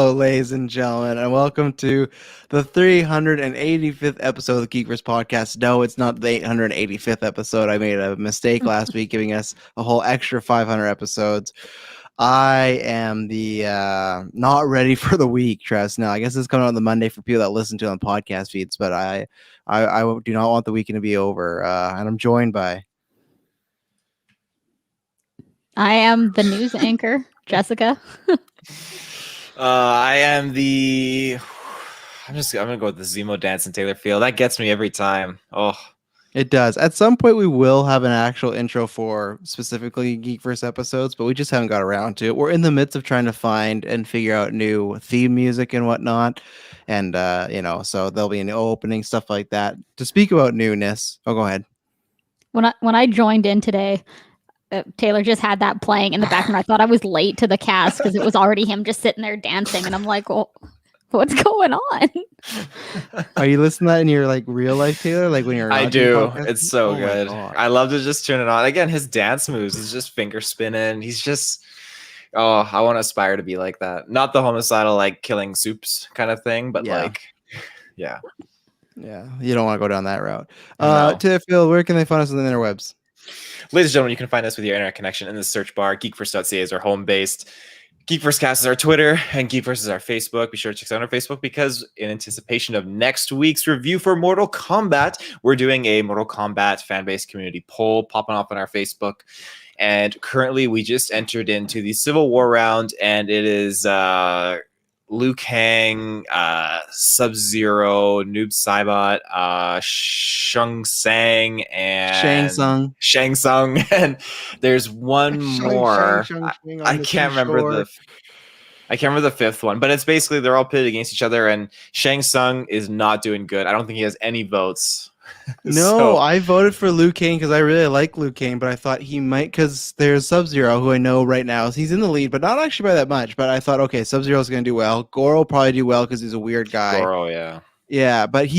Hello, ladies and gentlemen, and welcome to the 385th episode of the GeekVerse podcast. No, it's not the 885th episode. I made a mistake last week, giving us a whole extra 500 episodes. I am the not ready for the week, Tress. Now, I guess it's coming out on the Monday for people that listen to it on podcast feeds, but I do not want the weekend to be over, and I'm joined by. I am the news anchor, Jessica. I am the. I'm gonna go with the Zemo dance and Taylor Field. That gets me every time. Oh, it does. At some point, we will have an actual intro for specifically GeekVerse episodes, but we just haven't got around to it. We're in the midst of trying to find and figure out new theme music and whatnot, and so there'll be an opening, stuff like that. To speak about newness, go ahead. When I joined in today, Taylor just had that playing in the background. I thought I was late to the cast because it was already him just sitting there dancing, and I'm like, well, what's going on? Are you listening to that in your real life, Taylor? Like when you're I do. It's so good. I love to just turn it on. Again, his dance moves is just finger spinning. He's just I want to aspire to be like that. Not the homicidal killing soups kind of thing, but yeah. You don't want to go down that route. No. Taylor Field, where can they find us on the interwebs? Ladies and gentlemen, you can find us with your internet connection in the search bar. GeekVerse.ca is our home base. GeekVerseCast is our Twitter, and GeekVerse is our Facebook. Be sure to check out our Facebook because in anticipation of next week's review for Mortal Kombat, we're doing a Mortal Kombat fanbase community poll popping off on our Facebook. And currently, we just entered into the Civil War round, and it is Liu Kang, Sub-Zero, Noob Saibot, Shang Tsung, and Shang Tsung, and there's one more. I can't remember the fifth one, but it's basically they're all pitted against each other, and Shang Tsung is not doing good. I don't think he has any votes. No, I voted for Liu Kang because I really like Liu Kang, but I thought he might because there's Sub-Zero, who I know right now he's in the lead, but not actually by that much. But I thought, okay, Sub-Zero's going to do well. Goro will probably do well because he's a weird guy. Goro, yeah. Yeah, but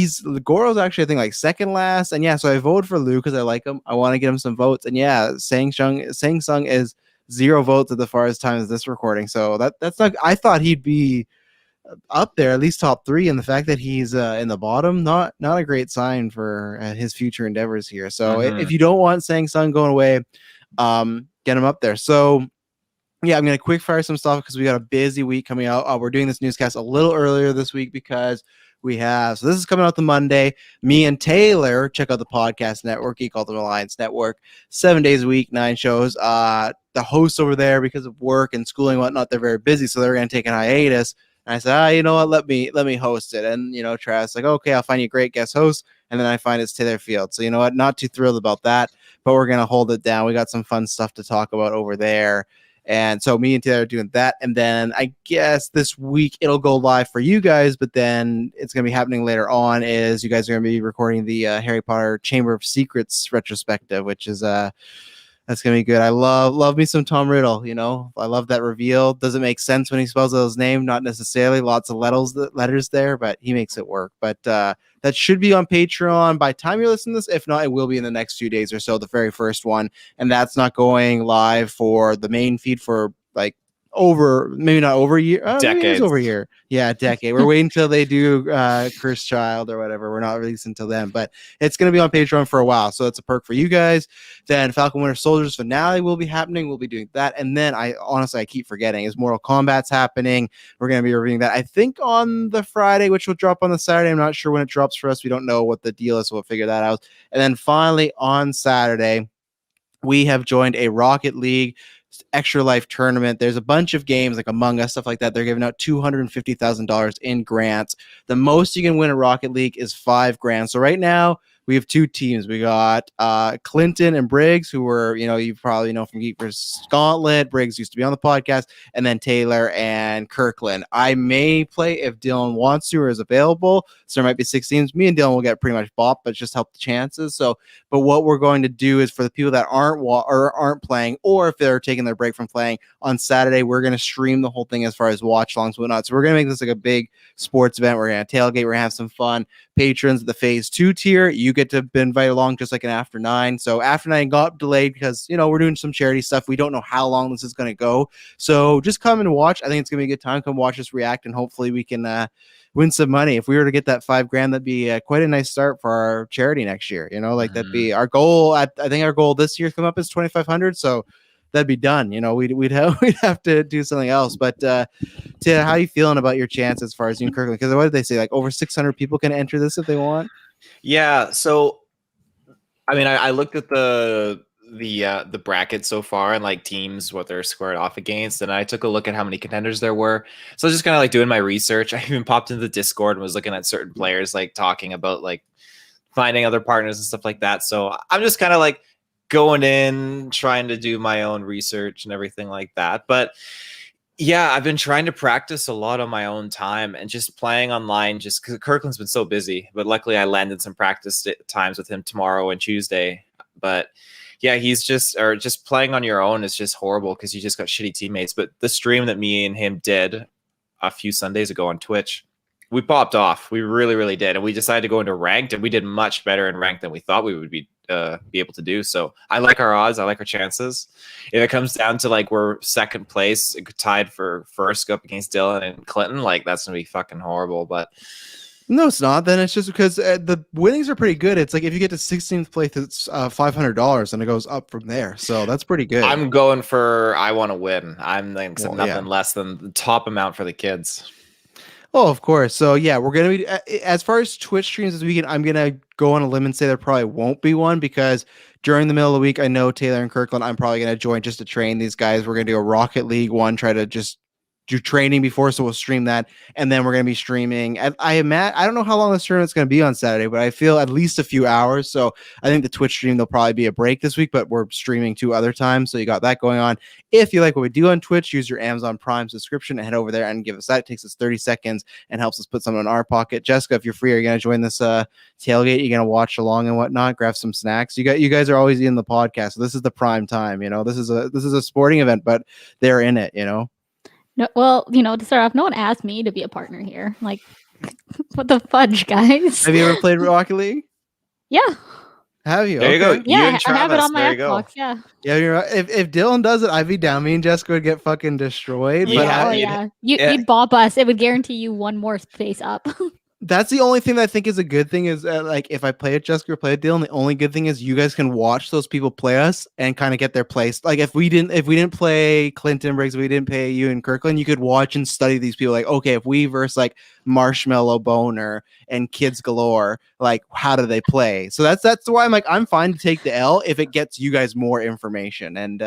Goro's actually, I think, second last. And yeah, so I voted for Liu because I like him. I want to get him some votes. And yeah, Shang Tsung is 0 votes at the farthest time as this recording. So that's not, I thought he'd be up there, at least top 3, and the fact that he's in the bottom, not a great sign for his future endeavors here. So if you don't want Shang Tsung going away, get him up there. So yeah, I'm gonna quick fire some stuff because we got a busy week coming out. We're doing this newscast a little earlier this week because we have, so this is coming out the Monday. Me and Taylor check out the podcast network, Geek Ultimate Alliance Network, 7 days a week, 9 shows. The hosts over there, because of work and schooling and whatnot, they're very busy, so they're gonna take an hiatus. And I said, you know what, let me host it. And, Travis like, okay, I'll find you a great guest host. And then I find it's Taylor Field. So, you know what, not too thrilled about that, but we're going to hold it down. We got some fun stuff to talk about over there. And so me and Taylor are doing that. And then I guess this week it'll go live for you guys, but then it's going to be happening later on is you guys are going to be recording the Harry Potter Chamber of Secrets retrospective, which is that's going to be good. I love me some Tom Riddle, I love that reveal. Doesn't make sense when he spells out his name, not necessarily. Lots of letters there, but he makes it work. But that should be on Patreon by the time you're listening to this. If not, it will be in the next few days or so, the very first one. And that's not going live for the main feed for maybe not over a year. Decades. Over a year. Yeah, a decade. We're waiting until they do Cursed Child or whatever. We're not releasing until then, but it's going to be on Patreon for a while. So it's a perk for you guys. Then Falcon Winter Soldier's finale will be happening. We'll be doing that. And then I keep forgetting is Mortal Kombat's happening. We're going to be reviewing that, I think, on the Friday, which will drop on the Saturday. I'm not sure when it drops for us. We don't know what the deal is. So we'll figure that out. And then finally on Saturday, we have joined a Rocket League Extra Life tournament. There's a bunch of games like Among Us, stuff like that. They're giving out $250,000 in grants. The most you can win at Rocket League is $5,000. So right now we have 2 teams. We got Clinton and Briggs, who were, you probably know from GeekVerse Gauntlet. Briggs used to be on the podcast, and then Taylor and Kirklin. I may play if Dylan wants to or is available. So there might be 6 teams. Me and Dylan will get pretty much bopped, but just help the chances. So, but what we're going to do is for the people that aren't playing, or if they're taking their break from playing on Saturday, we're going to stream the whole thing as far as watch longs and whatnot. So we're going to make this like a big sports event. We're going to tailgate. We're going to have some fun. Patrons, the phase 2 tier, you get to be invited along just like an After 9. So After 9 got delayed because, we're doing some charity stuff. We don't know how long this is going to go. So just come and watch. I think it's going to be a good time. Come watch us react, and hopefully we can win some money. If we were to get that $5,000, that'd be quite a nice start for our charity next year. That'd be our goal. I think our goal this year come up is 2,500. So that'd be done. We'd have to do something else. But Tia, how are you feeling about your chance as far as you and Kirklin? Because what did they say? Like over 600 people can enter this if they want. Yeah. So, I mean, I looked at the bracket so far and like teams, what they're squared off against, and I took a look at how many contenders there were. So I was just kind of like doing my research. I even popped into the Discord and was looking at certain players, like talking about like finding other partners and stuff like that. So I'm just kind of like going in, trying to do my own research and everything like that. But yeah, I've been trying to practice a lot on my own time and just playing online just because Kirklin's been so busy. But luckily I landed some practice times with him tomorrow and Tuesday. But yeah, he's just playing on your own is just horrible because you just got shitty teammates. But the stream that me and him did a few Sundays ago on Twitch, we popped off. We really, really did. And we decided to go into ranked, and we did much better in ranked than we thought we would be able to do. So I like our odds. I like our chances. If it comes down to like we're second place, tied for first, go up against Dylan and Clinton, like that's gonna be fucking horrible. But no, it's not. Then it's just because the winnings are pretty good. It's like if you get to 16th place, it's $500, and it goes up from there. So that's pretty good. I'm going for I want to win. I'm like nothing less than the top amount for the kids. Oh, of course. So yeah, we're gonna be as far as Twitch streams this weekend. I'm gonna go on a limb and say there probably won't be one because during the middle of the week, I know Taylor and Kirklin. I'm probably gonna join just to train these guys. We're gonna do a Rocket League one, try to just do training before, so we'll stream that, and then we're gonna be streaming. I don't know how long the tournament's gonna be on Saturday, but I feel at least a few hours. So I think the Twitch stream there'll probably be a break this week, but we're streaming 2 other times, so you got that going on. If you like what we do on Twitch, use your Amazon Prime subscription and head over there and give us that. It takes us 30 seconds and helps us put something in our pocket. Jessica, if you're free, are you gonna join this tailgate? You're gonna watch along and whatnot, grab some snacks. You guys are always in the podcast, so this is the prime time. This is a sporting event, but they're in it. No, well, to start off, no one asked me to be a partner here. Like, what the fudge, guys? Have you ever played Rocket League? Yeah. Have you? There you go. Yeah, I have it on my Xbox. Yeah. Yeah, you're right. If Dylan does it, I'd be down. Me and Jessica would get fucking destroyed. Yeah. You'd bop us. It would guarantee you one more space up. That's the only thing that I think is a good thing is like if I play at Jessica or play at Dylan, the only good thing is you guys can watch those people play us and kind of get their place. Like if we didn't play Clinton Briggs, we didn't play you and Kirklin, you could watch and study these people. Like, okay, if we verse like Marshmallow Boner and Kids Galore, like how do they play? So that's why I'm fine to take the L if it gets you guys more information. And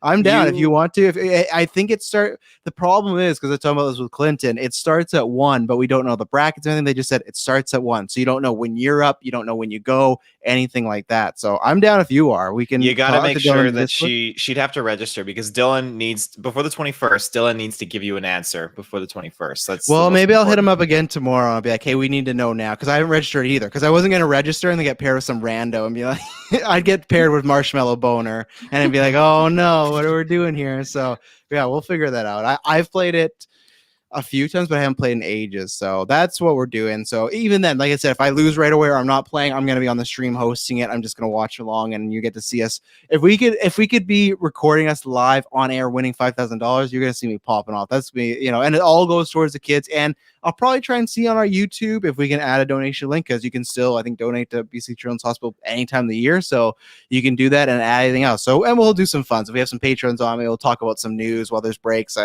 I'm down if you want to. I think the problem is because I talked about this with Clinton, it starts at 1, but we don't know the brackets or anything. They just said it starts at 1, so you don't know when you're up, you don't know when you go, anything like that. So I'm down if you are. You gotta make sure that she'd have to register because Dylan needs before the 21st. Dylan needs to give you an answer before the 21st. Maybe I'll hit him up again tomorrow. I'll be like, hey, we need to know now because I haven't registered either. Because I wasn't gonna register and then get paired with some rando and be like, I'd get paired with Marshmallow Boner and I'd be like, oh no, what are we doing here? So yeah, we'll figure that out. I've played it a few times, but I haven't played in ages. So that's what we're doing. So even then, like I said, if I lose right away or I'm not playing, I'm going to be on the stream hosting it. I'm just going to watch along and you get to see us. If we could be recording us live on air, winning $5,000, you're going to see me popping off. That's me, and it all goes towards the kids. And I'll probably try and see on our YouTube if we can add a donation link because you can still, I think, donate to BC Children's Hospital anytime of the year. So you can do that and add anything else. So, and we'll do some fun. So if we have some patrons on, we'll talk about some news while there's breaks.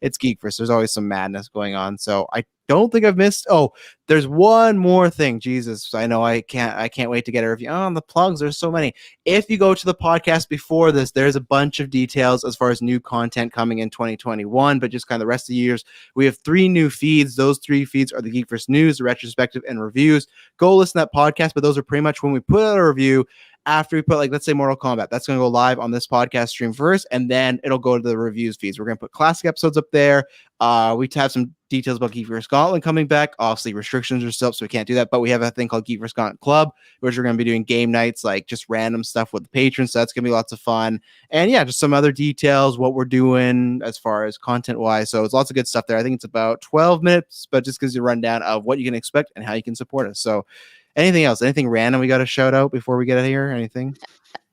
It's GeekVerse. There's always some madness going on. So I don't think I've missed. Oh, there's one more thing. Jesus, I know I can't wait to get a review. Oh, the plugs. There's so many. If you go to the podcast before this, there's a bunch of details as far as new content coming in 2021, but just kind of the rest of the years. We have 3 new feeds. Those 3 feeds are the GeekVerse News, the Retrospective, and Reviews. Go listen to that podcast, but those are pretty much when we put out a review. After we put, like, let's say Mortal Kombat, that's going to go live on this podcast stream first, and then it'll go to the reviews feeds. We're going to put classic episodes up there. We have some details about GeekVerse Scotland coming back. Obviously, restrictions are still up, so we can't do that, but we have a thing called GeekVerse Scotland Club, which we're going to be doing game nights, like just random stuff with the patrons, so that's going to be lots of fun. And yeah, just some other details, what we're doing as far as content-wise, so it's lots of good stuff there. I think it's about 12 minutes, but just gives you a rundown of what you can expect and how you can support us. So Anything else? Anything random we got to shout out before we get out of here? Anything?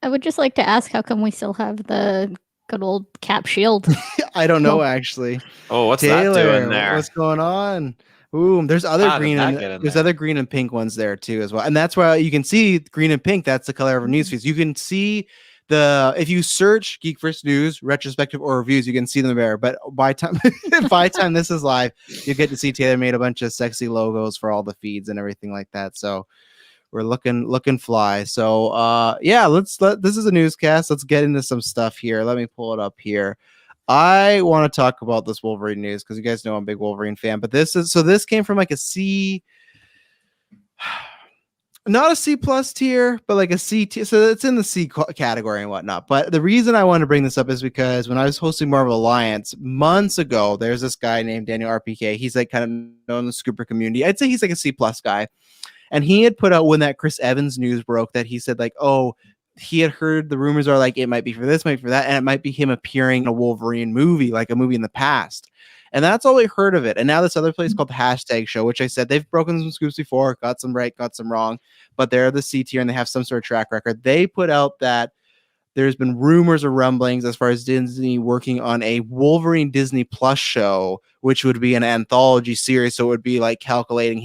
I would just like to ask, how come we still have the good old Cap shield? I don't know Well, actually. Oh, what's that doing Taylor, there? what's going on? Ooh, there's other How did green that and get in there's there? other green and pink ones there too as well. And that's why you can see green and pink. That's the color of our news feeds. You can see if you search Geek First News, retrospective or reviews, you can see them there. But by time this is live, you get to see Taylor made a bunch of sexy logos for all the feeds and everything like that. So we're looking fly. So this is a newscast. Let's get into some stuff here. Let me pull it up here. I want to talk about this Wolverine news because you guys know I'm a big Wolverine fan, but this came from like a C, not a C plus tier, but like a C tier. So it's in the C category and whatnot. But the reason I want to bring this up is because when I was hosting Marvel Alliance months ago, there's this guy named Daniel RPK. He's like kind of known in the Scooper community. I'd say he's like a C plus guy. And he had put out when that Chris Evans news broke that he said like, oh, he had heard the rumors are like it might be for this, might be for that, and it might be him appearing in a Wolverine movie, like a movie in the past. And that's all I heard of it. And now this other place called the Hashtag Show, which I said they've broken some scoops before, got some right, got some wrong, but they're the C tier and they have some sort of track record. They put out that there's been rumors or rumblings as far as Disney working on a Wolverine Disney Plus show, which would be an anthology series. So it would be like calculating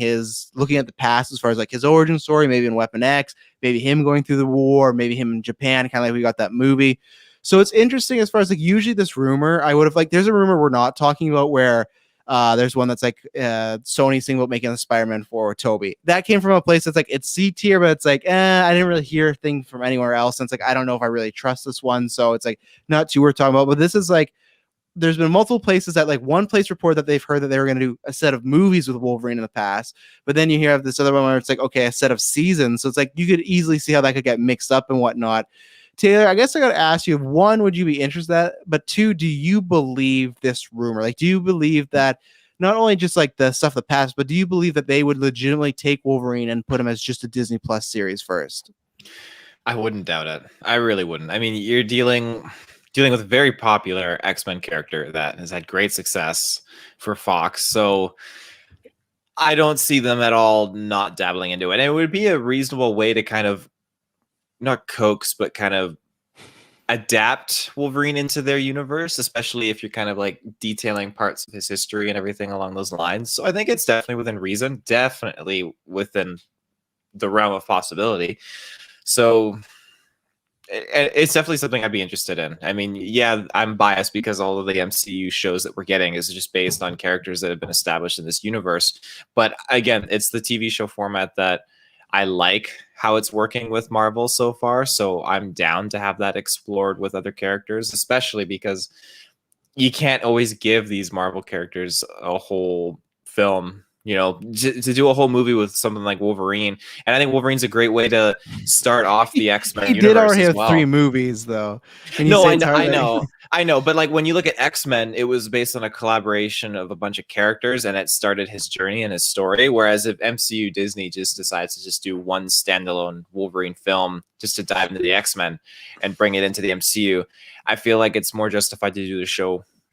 looking at the past as far as like his origin story, maybe in Weapon X, maybe him going through the war, maybe him in Japan, kind of like we got that movie. So it's interesting as far as like usually this rumor, I would have like, there's a rumor we're not talking about where there's one that's like Sony single making a Spider-Man 4 with Toby. That came from a place that's like it's C tier, but it's like I didn't really hear a thing from anywhere else. And it's like I don't know if I really trust this one, so it's like not too worth talking about. But this is like there's been multiple places that like one place report that they've heard that they were going to do a set of movies with Wolverine in the past, but then you have this other one where it's like okay, a set of seasons. So it's like you could easily see how that could get mixed up and whatnot. Taylor, I guess I got to ask you, one, would you be interested in that? But two, do you believe this rumor? Like, do you believe that not only just like the stuff that passed, but do you believe that they would legitimately take Wolverine and put him as just a Disney Plus series first? I wouldn't doubt it. I really wouldn't. I mean, you're dealing with a very popular X-Men character that has had great success for Fox. So I don't see them at all not dabbling into it. And it would be a reasonable way to kind of not coax, but kind of adapt Wolverine into their universe, especially if you're kind of like detailing parts of his history and everything along those lines. So I think it's definitely within reason, definitely within the realm of possibility. So it's definitely something I'd be interested in. I mean, yeah, I'm biased because all of the MCU shows that we're getting is just based on characters that have been established in this universe. But again, it's the TV show format that I like how it's working with Marvel so far. So I'm down to have that explored with other characters, especially because you can't always give these Marvel characters a whole film, you know, to do a whole movie with something like Wolverine. And I think Wolverine's a great way to start off the X-Men He universe did already have well. 3 movies, though. No, I know. But like when you look at X-Men, it was based on a collaboration of a bunch of characters and it started his journey and his story. Whereas if MCU Disney just decides to just do one standalone Wolverine film just to dive into the X-Men and bring it into the MCU, I feel like it's more justified to do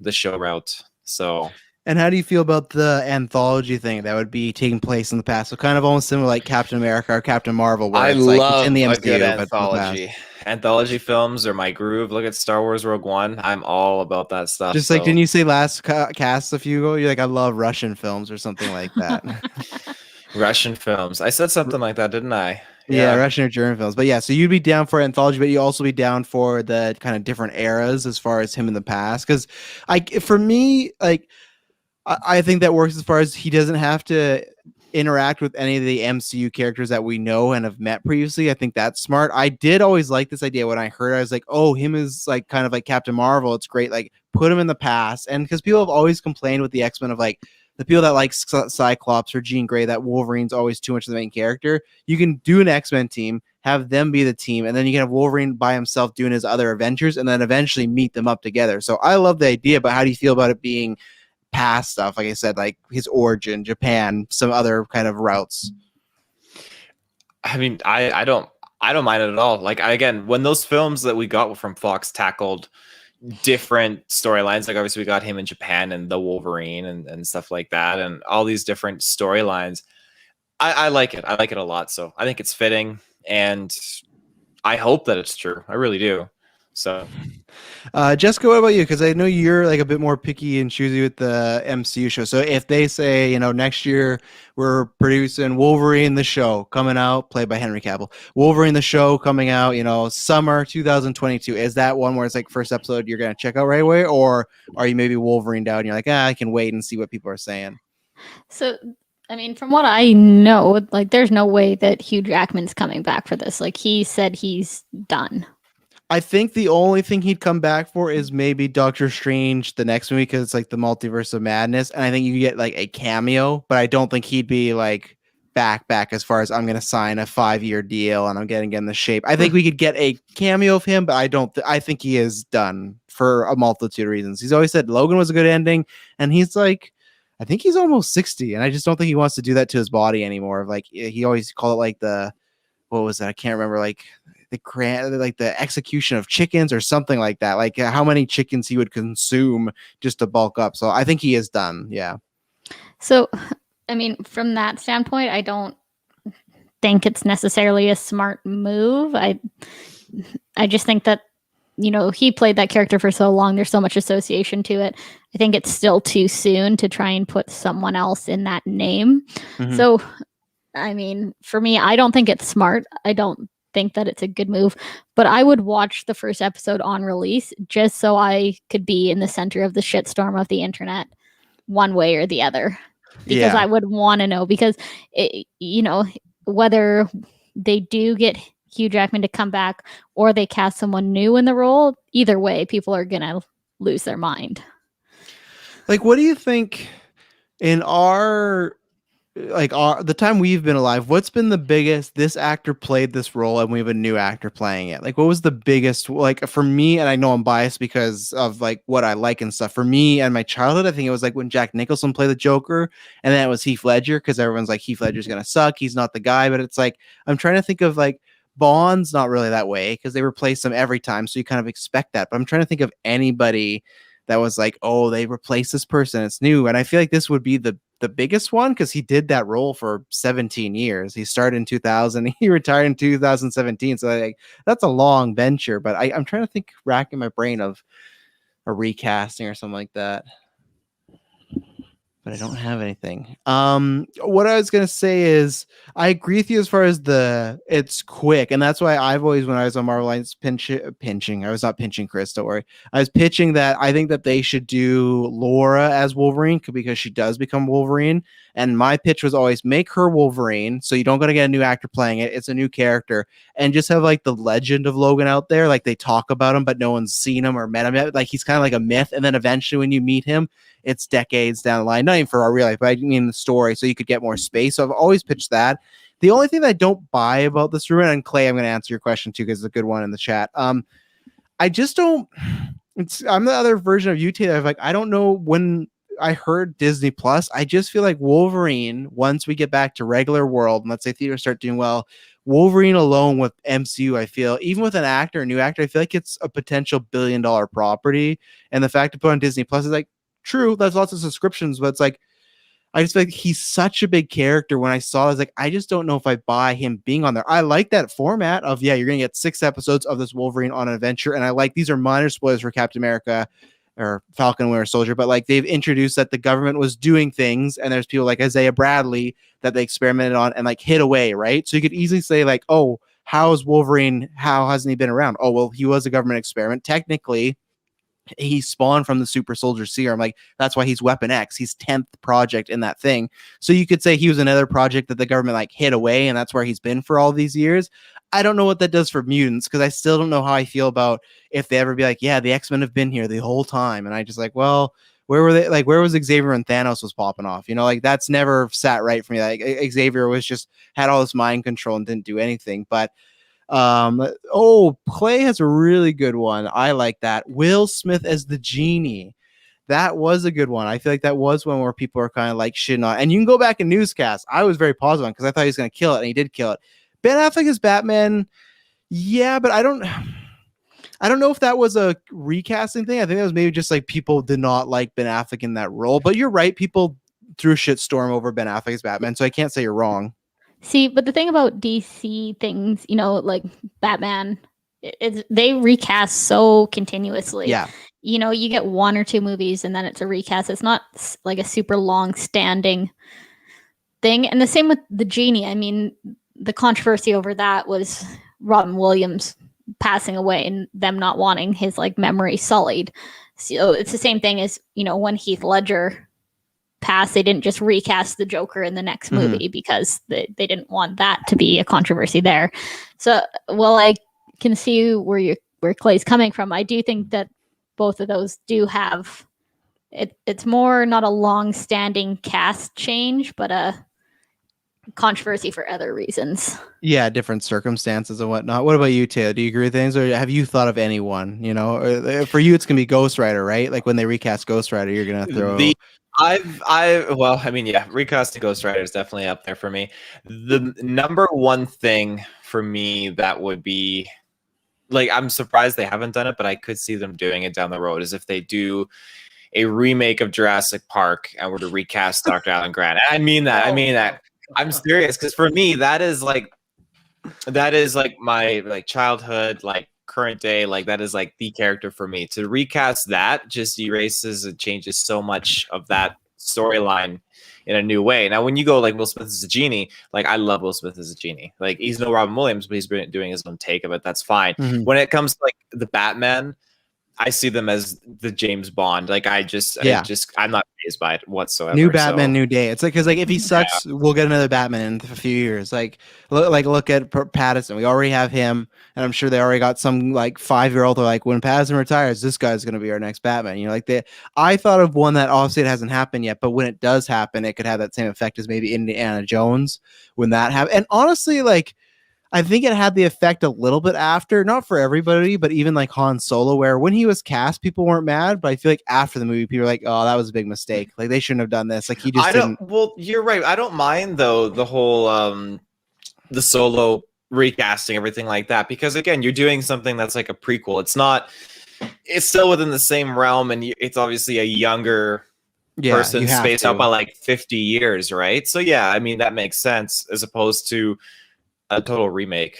the show route. So and how do you feel about the anthology thing that would be taking place in the past? So kind of almost similar like Captain America or Captain Marvel, where I it's like love it's in the a MCU, good but anthology. Anthology films are my groove. Look at Star Wars Rogue One. I'm all about that stuff. Just like, didn't you say last cast a few ago? You're like, I love Russian films or something like that. Russian films. I said something like that, didn't I? Yeah, Russian or German films. But yeah, so you'd be down for anthology, but you also be down for the kind of different eras as far as him in the past. Because for me, like, I think that works as far as he doesn't have to interact with any of the MCU characters that we know and have met previously. I think that's smart. I did always like this idea when I heard it. I was like, oh, him is like kind of like Captain Marvel. It's great. Like put him in the past. And because people have always complained with the X-Men of like the people that like Cyclops or Jean Grey, that Wolverine's always too much of the main character. You can do an X-Men team, have them be the team, and then you can have Wolverine by himself doing his other adventures and then eventually meet them up together. So I love the idea, but how do you feel about it being past stuff, like I said, like his origin, Japan, some other kind of routes? I mean, I don't mind it at all. Like again, when those films that we got from Fox tackled different storylines, like obviously we got him in Japan and the Wolverine and stuff like that, and all these different storylines, I like it. I like it a lot. So I think it's fitting, and I hope that it's true. I really do. So Jessica, what about you? Because I know you're like a bit more picky and choosy with the MCU show. So if they say, next year we're producing Wolverine the show coming out, played by Henry Cavill, Wolverine the show coming out, summer 2022, is that one where it's like first episode you're gonna check out right away, or are you maybe Wolverine out and you're like, I can wait and see what people are saying? So, I mean, from what I know, like, there's no way that Hugh Jackman's coming back for this. Like, he said he's done. I think the only thing he'd come back for is maybe Doctor Strange the next movie, because it's like the multiverse of madness, and I think you get like a cameo, but I don't think he'd be like back as far as I'm going to sign a 5-year deal and I'm getting in the shape. I think we could get a cameo of him, but I think he is done for a multitude of reasons. He's always said Logan was a good ending, and he's like, I think he's almost 60, and I just don't think he wants to do that to his body anymore. Like, he always called it like what was that? I can't remember, like the execution of chickens or something like that. Like how many chickens he would consume just to bulk up. So I think he is done. Yeah. So, I mean, from that standpoint, I don't think it's necessarily a smart move. I just think that, he played that character for so long. There's so much association to it. I think it's still too soon to try and put someone else in that name. Mhm. So, I mean, for me, I don't think it's smart. I don't think that it's a good move, but I would watch the first episode on release just so I could be in the center of the shitstorm of the internet one way or the other, because I would want to know, because whether they do get Hugh Jackman to come back or they cast someone new in the role, either way, people are going to lose their mind. Like, what do you think in the time we've been alive, what's been the biggest, this actor played this role and we have a new actor playing it? Like, what was the biggest, like, for me, and I know I'm biased because of like what I like and stuff, for me and my childhood, I think it was like when Jack Nicholson played the Joker, and then it was Heath Ledger, because everyone's like, Heath Ledger's gonna suck, he's not the guy. But it's like, I'm trying to think of like Bond's not really that way because they replace him every time, so you kind of expect that. But I'm trying to think of anybody that was like, oh, they replaced this person, it's new. And I feel like this would be the biggest one, because he did that role for 17 years. He started in 2000, he retired in 2017. So like, that's a long venture. But I'm trying to think, racking my brain of a recasting or something like that. But I don't have anything. What I was gonna say is I agree with you as far as it's quick, and that's why I've always, when I was on Marvel Alliance pinching, I was not pinching Chris, don't worry. I was pitching that I think that they should do Laura as Wolverine, because she does become Wolverine. And my pitch was always make her Wolverine, so you don't gotta get a new actor playing it. It's a new character, and just have like the legend of Logan out there. Like, they talk about him, but no one's seen him or met him yet. Like, he's kind of like a myth, and then eventually when you meet him, it's decades down the line, not even for our real life, but I mean the story, so you could get more space. So I've always pitched that. The only thing that I don't buy about this rumor, and Clay, I'm going to answer your question too, because it's a good one in the chat. I just don't. I'm the other version of you, Taylor. Like, I don't know, when I heard Disney Plus, I just feel like Wolverine, once we get back to regular world, and let's say theaters start doing well, Wolverine alone with MCU, I feel, even with a new actor, I feel like it's a potential $1 billion property. And the fact to put on Disney Plus is like, true, that's lots of subscriptions, but it's like, I just feel like he's such a big character. When I saw it, I was like, I just don't know if I buy him being on there. I like that format of, you're gonna get 6 episodes of this Wolverine on an adventure, and I like, these are minor spoilers for Captain America or Falcon and Winter Soldier, but like, they've introduced that the government was doing things, and there's people like Isaiah Bradley that they experimented on and like hid away, right? So you could easily say like, oh, how is Wolverine, how hasn't he been around? Oh, well, he was a government experiment. Technically, he spawned from the super soldier serum. Like, that's why he's Weapon X. He's 10th project in that thing. So you could say he was another project that the government like hid away, and that's where he's been for all these years. I don't know what that does for mutants, because I still don't know how I feel about if they ever be like, yeah, the X-Men have been here the whole time. And I just like, well, where were they? Like, where was Xavier when Thanos was popping off? Like, that's never sat right for me. Like, Xavier was just had all this mind control and didn't do anything. But Clay has a really good one. I like that. Will Smith as the genie. That was a good one. I feel like that was one where people are kind of like shitting on. And you can go back in newscast. I was very positive on, because I thought he was going to kill it, and he did kill it. Ben Affleck as Batman. Yeah, but I don't know if that was a recasting thing. I think that was maybe just like people did not like Ben Affleck in that role. But you're right. People threw a shitstorm over Ben Affleck as Batman, so I can't say you're wrong. See, but the thing about DC things, like Batman, they recast so continuously. Yeah. You get 1 or 2 movies and then it's a recast. It's not like a super long standing thing. And the same with the Genie. I mean, the controversy over that was Robin Williams passing away and them not wanting his like memory sullied. So it's the same thing as, when Heath Ledger passed, they didn't just recast the Joker in the next movie because they didn't want that to be a controversy there. So, well, I can see where Clay's coming from. I do think that both of those do have it's more not a long-standing cast change, but a controversy for other reasons. Yeah, different circumstances and whatnot. What about you, Taylor? Do you agree with things, or have you thought of anyone? For you, it's gonna be Ghost Rider, right? Like when they recast Ghost Rider, you're gonna throw. Recasting Ghost Rider is definitely up there for me. The number one thing for me that would be like, I'm surprised they haven't done it, but I could see them doing it down the road, is if they do a remake of Jurassic Park and were to recast Dr. Alan Grant. I mean that. I'm serious, because for me, that is like my like childhood, like current day, like that is like the character for me. To recast that just erases and changes so much of that storyline in a new way. Now, when you go like Will Smith as a genie, like I love Will Smith as a genie. Like he's no Robin Williams, but he's been doing his own take of it. That's fine. When it comes to like the Batman, I see them as the James Bond. Like I'm not fazed by it whatsoever. New Batman, new day. It's like, because like if he sucks, we'll get another Batman in a few years. Like look at Pattinson. We already have him, and I'm sure they already got some like 5-year-old. They're like, when Pattinson retires, this guy's gonna be our next Batman. I thought of one that obviously it hasn't happened yet, but when it does happen, it could have that same effect as maybe Indiana Jones when that happened. And honestly, like, I think it had the effect a little bit after, not for everybody, but even like Han Solo, where when he was cast, people weren't mad, but I feel like after the movie, people were like, "Oh, that was a big mistake. Like they shouldn't have done this." Like he just didn't. Well, you're right. I don't mind though the whole the Solo recasting, everything like that, because again, you're doing something that's like a prequel. It's still within the same realm, and it's obviously a younger person spaced out by like 50 years, right? So yeah, I mean that makes sense as opposed to a total remake.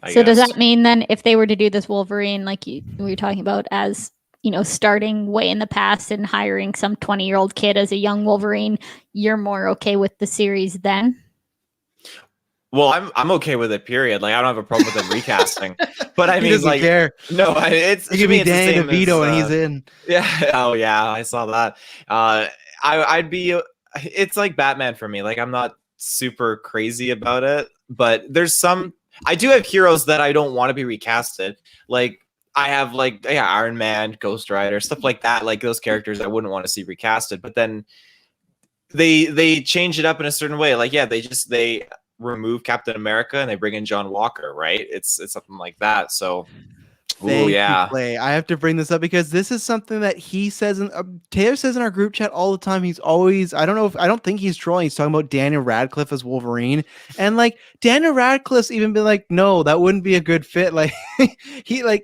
I guess. Does that mean then if they were to do this Wolverine, like we were talking about, as starting way in the past and hiring some 20-year-old kid as a young Wolverine, you're more okay with the series then? Well, I'm okay with it. Period. Like I don't have a problem with them recasting, but I mean, like, care. No, it could be Danny DeVito and he's in. Yeah. Oh yeah, I saw that. I'd be. It's like Batman for me. Like I'm not super crazy about it, but I do have heroes that I don't want to be recasted. Like I have Iron Man, Ghost Rider, stuff like that. Like those characters I wouldn't want to see recasted, but then they change it up in a certain way. Like they remove Captain America and they bring in John Walker, right? It's something like that. So Thank you, Clay. I have to bring this up because this is something that he says Taylor says in our group chat all the time. He's always, I don't think he's trolling. He's talking about Daniel Radcliffe as Wolverine, and like Daniel Radcliffe's even been like, no, that wouldn't be a good fit. Like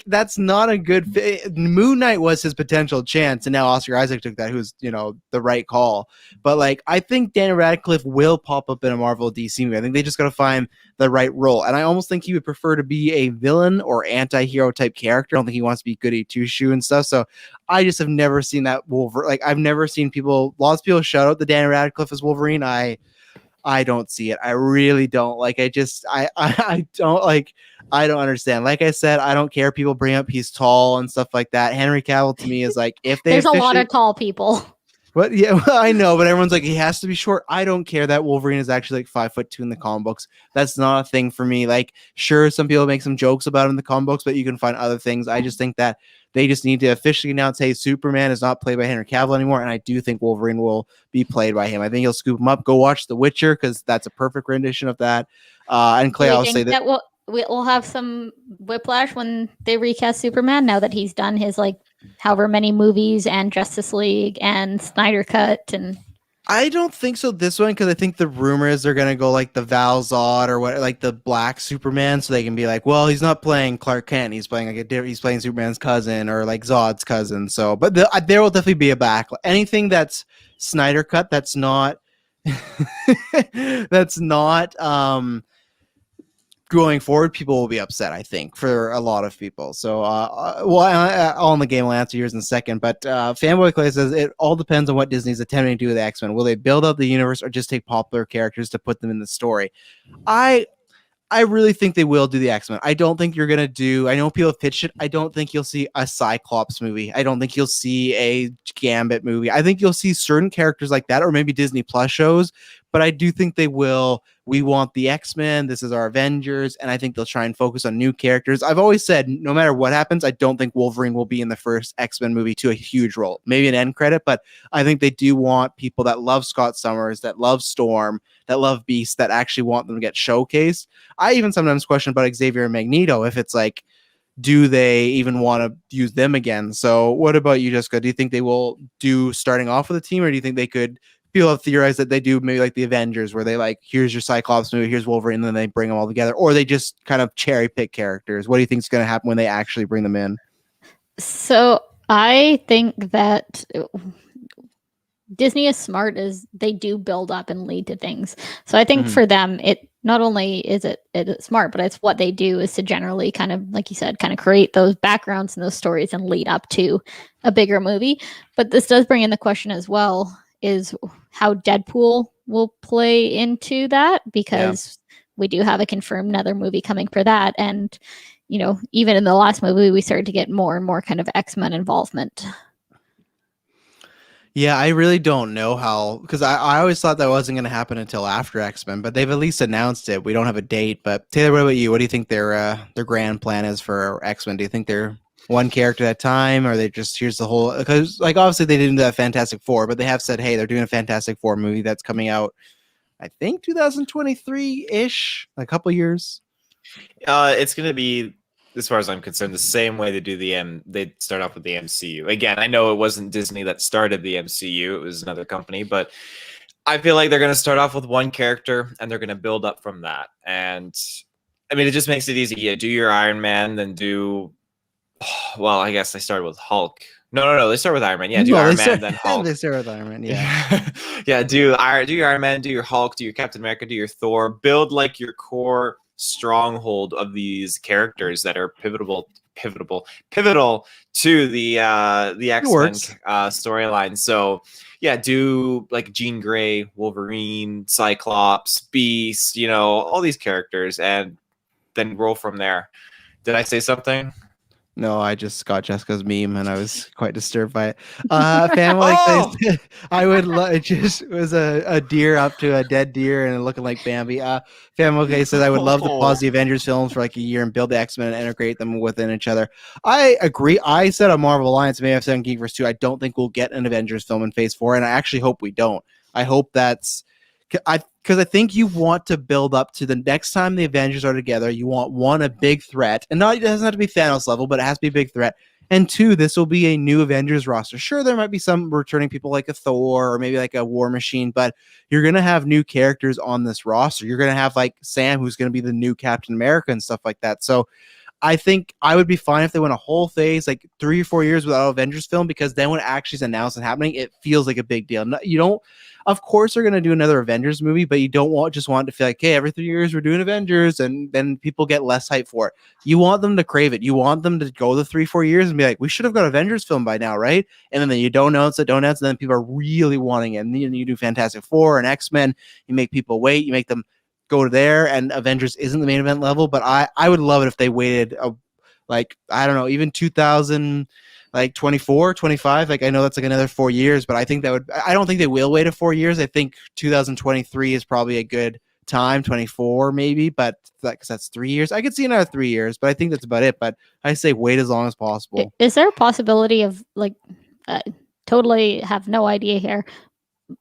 that's not a good fit. Moon Knight was his potential chance, and now Oscar Isaac took that, who's the right call. But like I think Daniel Radcliffe will pop up in a Marvel DC movie. I think they just got to find the right role, and I almost think he would prefer to be a villain or anti-hero type character. I don't think he wants to be goody two-shoe and stuff. So I just have never seen that Wolverine. Like I've never seen lots of people shout out the Daniel Radcliffe as Wolverine. I don't see it. I really don't. Like I don't understand. Like I said, I don't care. People bring up he's tall and stuff like that. Henry Cavill to me is like, if there's a lot of tall people. But yeah, I know, but everyone's like, he has to be short. I don't care that Wolverine is actually like 5'2" in the comic books. That's not a thing for me. Like, sure, some people make some jokes about him in the comic books, but you can find other things. I just think that they just need to officially announce, hey, Superman is not played by Henry Cavill anymore, and I do think Wolverine will be played by him. I think he'll scoop him up. Go watch The Witcher, because that's a perfect rendition of that. And Clay, I'll say that we'll have some whiplash when they recast Superman, now that he's done his like however many movies and Justice League and Snyder Cut. And I don't think so this one, because I think the rumor is they're gonna go like the Val Zod or what, like the Black Superman, so they can be like, well, he's not playing Clark Kent, he's playing he's playing Superman's cousin or like Zod's cousin. So, but there will definitely be a back. Anything that's Snyder Cut that's not that's not going forward, people will be upset, I think, for a lot of people. So, all in the game, I'll answer yours in a second. But Fanboy Clay says it all depends on what Disney's attempting to do with the X-Men. Will they build up the universe or just take popular characters to put them in the story? I really think they will do the X-Men. I don't think you're going to do... I know people have pitched it. I don't think you'll see a Cyclops movie. I don't think you'll see a Gambit movie. I think you'll see certain characters like that, or maybe Disney Plus shows. But I do think they will... We want the X-Men. This is our Avengers. And I think they'll try and focus on new characters. I've always said, no matter what happens, I don't think Wolverine will be in the first X-Men movie to a huge role. Maybe an end credit, but I think they do want people that love Scott Summers, that love Storm, that love Beast, that actually want them to get showcased. I even sometimes question about Xavier and Magneto, if it's like, do they even want to use them again? So what about you, Jessica? Do you think they will do starting off with a team, or do you think they could... People have theorized that they do maybe like the Avengers, where they like, here's your Cyclops movie, here's Wolverine, and then they bring them all together, or they just kind of cherry pick characters. What do you think is going to happen when they actually bring them in? So I think that Disney is smart, as they do build up and lead to things. So I think for them, it not only is it smart, but it's what they do is to generally kind of, like you said, kind of create those backgrounds and those stories and lead up to a bigger movie. But this does bring in the question as well, is how Deadpool will play into that, because we do have a confirmed another movie coming for that. And, you know, even in the last movie, we started to get more and more kind of X-Men involvement. Yeah, I really don't know how, because I always thought that wasn't going to happen until after X-Men, but they've at least announced it. We don't have a date, but Taylor, what about you? What do you think their grand plan is for X-Men? Do you think they're one character at a time, or they just, here's the whole... Because, like, obviously they didn't do that Fantastic Four, but they have said, hey, they're doing a Fantastic Four movie that's coming out, I think, 2023-ish, a couple years. It's going to be, as far as I'm concerned, the same way they do they start off with the MCU. Again, I know it wasn't Disney that started the MCU, it was another company, but I feel like they're going to start off with one character and they're going to build up from that. And I mean, it just makes it easy. Yeah, do your Iron Man, then do... Well, I guess they started with Hulk. No. They start with Iron Man. Yeah, do Iron Man, then Hulk. They start with Iron Man, yeah. Yeah, do your Iron Man, do your Hulk, do your Captain America, do your Thor. Build like your core stronghold of these characters that are pivotal to the X-Men storyline. So yeah, do like Jean Grey, Wolverine, Cyclops, Beast, you know, all these characters, and then roll from there. Did I say something? No, I just got Jessica's meme and I was quite disturbed by it. Family, I would it just was a deer up to a dead deer and looking like Bambi. Family says I would love to pause the Avengers films for like a year and build the X-Men and integrate them within each other. I agree. I said on Marvel Alliance, maybe I've said on GeekVerse too, I don't think we'll get an Avengers film in Phase 4, and I actually hope we don't. I hope that's... Because I think you want to build up to the next time the Avengers are together. You want, one, a big threat, and it doesn't have to be Thanos level, but it has to be a big threat. And two, this will be a new Avengers roster. Sure, there might be some returning people like a Thor or maybe like a War Machine, but you're going to have new characters on this roster. You're going to have like Sam, who's going to be the new Captain America and stuff like that. So I think I would be fine if they went a whole phase, like 3 or 4 years without an Avengers film, because then when it actually is announced and happening, it feels like a big deal. You don't... Of course, they're going to do another Avengers movie, but you don't just want it to feel like, hey, every 3 years we're doing Avengers, and then people get less hype for it. You want them to crave it. You want them to go the 3-4 years and be like, we should have got Avengers film by now, right? And then you don't announce it, and then people are really wanting it. And then you do Fantastic Four and X-Men. You make people wait. You make them go there, and Avengers isn't the main event level. But I would love it if they waited, like, I don't know, even 2000... like 24, 25. Like, I know that's like another 4 years, but I think I don't think they will wait 4 years. I think 2023 is probably a good time, 24 maybe, but because that's 3 years. I could see another 3 years, but I think that's about it. But I say wait as long as possible. Is there a possibility of, like, totally have no idea here,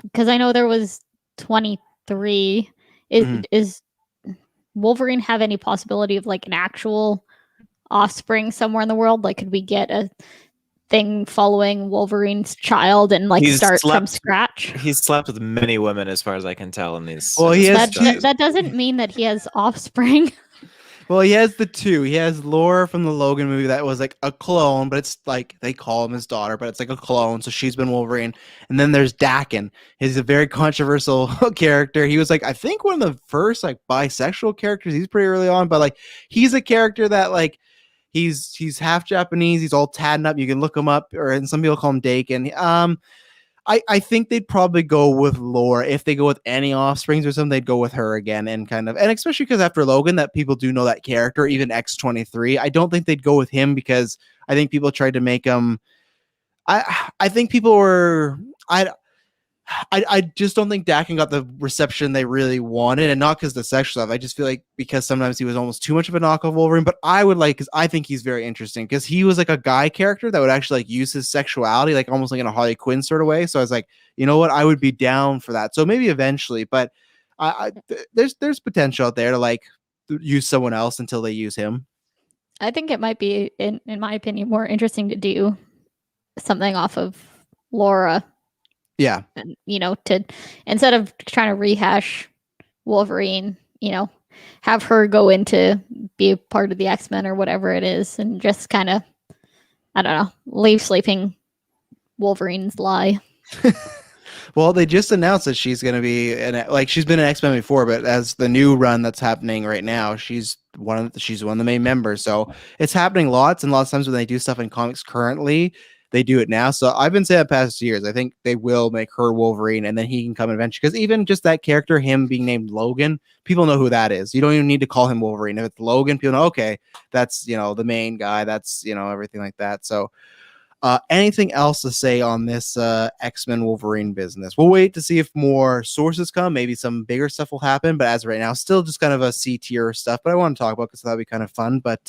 because I know there was 23. Is Wolverine have any possibility of like an actual offspring somewhere in the world? Like, could we get a thing following Wolverine's child and like start from scratch? He's slept with many women, as far as I can tell, in these. Well, that doesn't mean that he has offspring. Well, he has the two. He has Laura from the Logan movie that was like a clone, but it's like they call him his daughter, but it's like a clone. So she's been Wolverine. And then there's Dakin. He's a very controversial character. He was like, I think one of the first like bisexual characters. He's pretty early on, but like he's a character that like he's half Japanese. He's all tatted up. You can look him up, or and some people call him Dakin. I think they'd probably go with Laura. If they go with any offsprings or something, they'd go with her again and especially because after Logan that people do know that character, even X-23. I don't think they'd go with him because I think people tried to make him I think people were I just don't think Dakin got the reception they really wanted, and not because the sexual stuff. I just feel like because sometimes he was almost too much of a knockoff Wolverine. But I would like, because I think he's very interesting, because he was like a guy character that would actually like use his sexuality, like almost like in a Harley Quinn sort of way. So I was like, you know what, I would be down for that. So maybe eventually, but there's potential out there to like use someone else until they use him. I think it might be, in my opinion, more interesting to do something off of Laura. Yeah. And, to instead of trying to rehash Wolverine, have her go into be a part of the X-Men or whatever it is, and just kind of, I don't know, leave sleeping Wolverine's lie. Well, they just announced that she's going to be she's been an X-Men before, but as the new run that's happening right now, she's one of the main members. So it's happening lots and lots of times when they do stuff in comics currently, they do it now. So I've been saying that past years, I think they will make her Wolverine and then he can come eventually. Because even just that character, him being named Logan, people know who that is. You don't even need to call him Wolverine. If it's Logan, people know, okay, that's, the main guy. That's, everything like that. So anything else to say on this X-Men Wolverine business? We'll wait to see if more sources come. Maybe some bigger stuff will happen. But as of right now, still just kind of a C tier stuff. But I want to talk about because that'll be kind of fun. But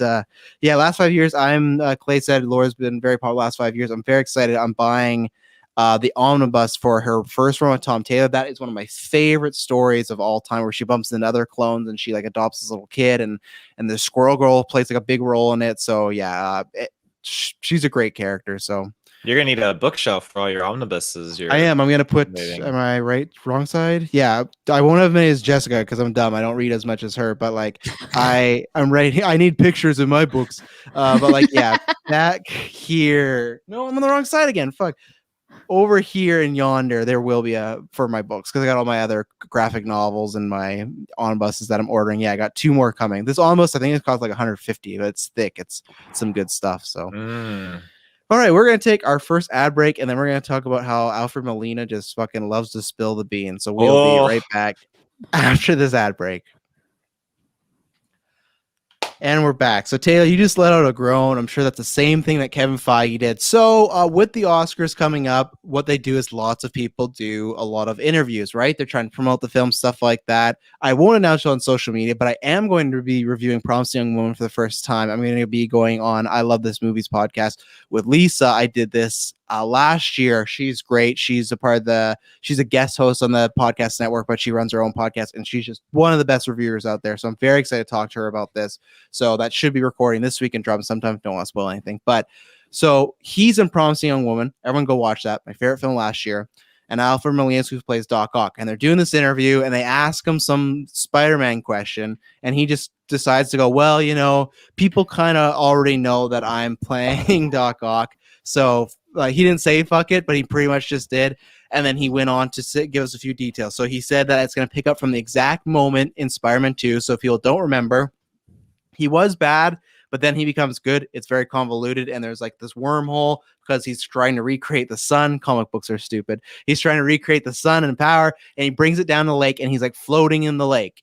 yeah, last 5 years, Clay said Laura's been very popular last 5 years. I'm very excited. I'm buying the omnibus for her first run with Tom Taylor. That is one of my favorite stories of all time, where she bumps into other clones and she like adopts this little kid, and the Squirrel Girl plays like a big role in it. So yeah, she's a great character. So you're gonna need a bookshelf for all your omnibuses. I am. I'm gonna put. Am I right? Wrong side? Yeah. I won't have many as Jessica because I'm dumb. I don't read as much as her. But like, I'm ready. I need pictures in my books. But like, yeah, back here. No, I'm on the wrong side again. Fuck. Over here and yonder, there will be for my books, because I got all my other graphic novels and my omnibuses that I'm ordering. Yeah, I got 2 more coming. This almost, I think it costs like 150, but it's thick. It's some good stuff. So, all right, we're gonna take our first ad break, and then we're gonna talk about how Alfred Molina just fucking loves to spill the beans. So we'll be right back after this ad break. And we're back. So, Taylor, you just let out a groan. I'm sure that's the same thing that Kevin Feige did. So, with the Oscars coming up, what they do is lots of people do a lot of interviews, right? They're trying to promote the film, stuff like that. I won't announce it on social media, but I am going to be reviewing Promising Young Woman for the first time. I'm going to be going on I Love This Movies podcast with Lisa. I did this last year. She's great. She's she's a guest host on the podcast network, but she runs her own podcast, and she's just one of the best reviewers out there. So I'm very excited to talk to her about this. So that should be recording this week and dropping sometime. Don't want to spoil anything. But so he's in Promising Young Woman. Everyone go watch that. My favorite film last year. And Alfred Molina, who plays Doc Ock. And they're doing this interview, and they ask him some Spider-Man question. And he just decides to go, well, people kind of already know that I'm playing Doc Ock. So he didn't say fuck it, but he pretty much just did. And then he went on to give us a few details. So he said that it's going to pick up from the exact moment in Spider-Man 2. So if people don't remember, he was bad, but then he becomes good. It's very convoluted, and there's like this wormhole because he's trying to recreate the sun. Comic books are stupid. He's trying to recreate the sun and power, and he brings it down the lake, and he's like floating in the lake.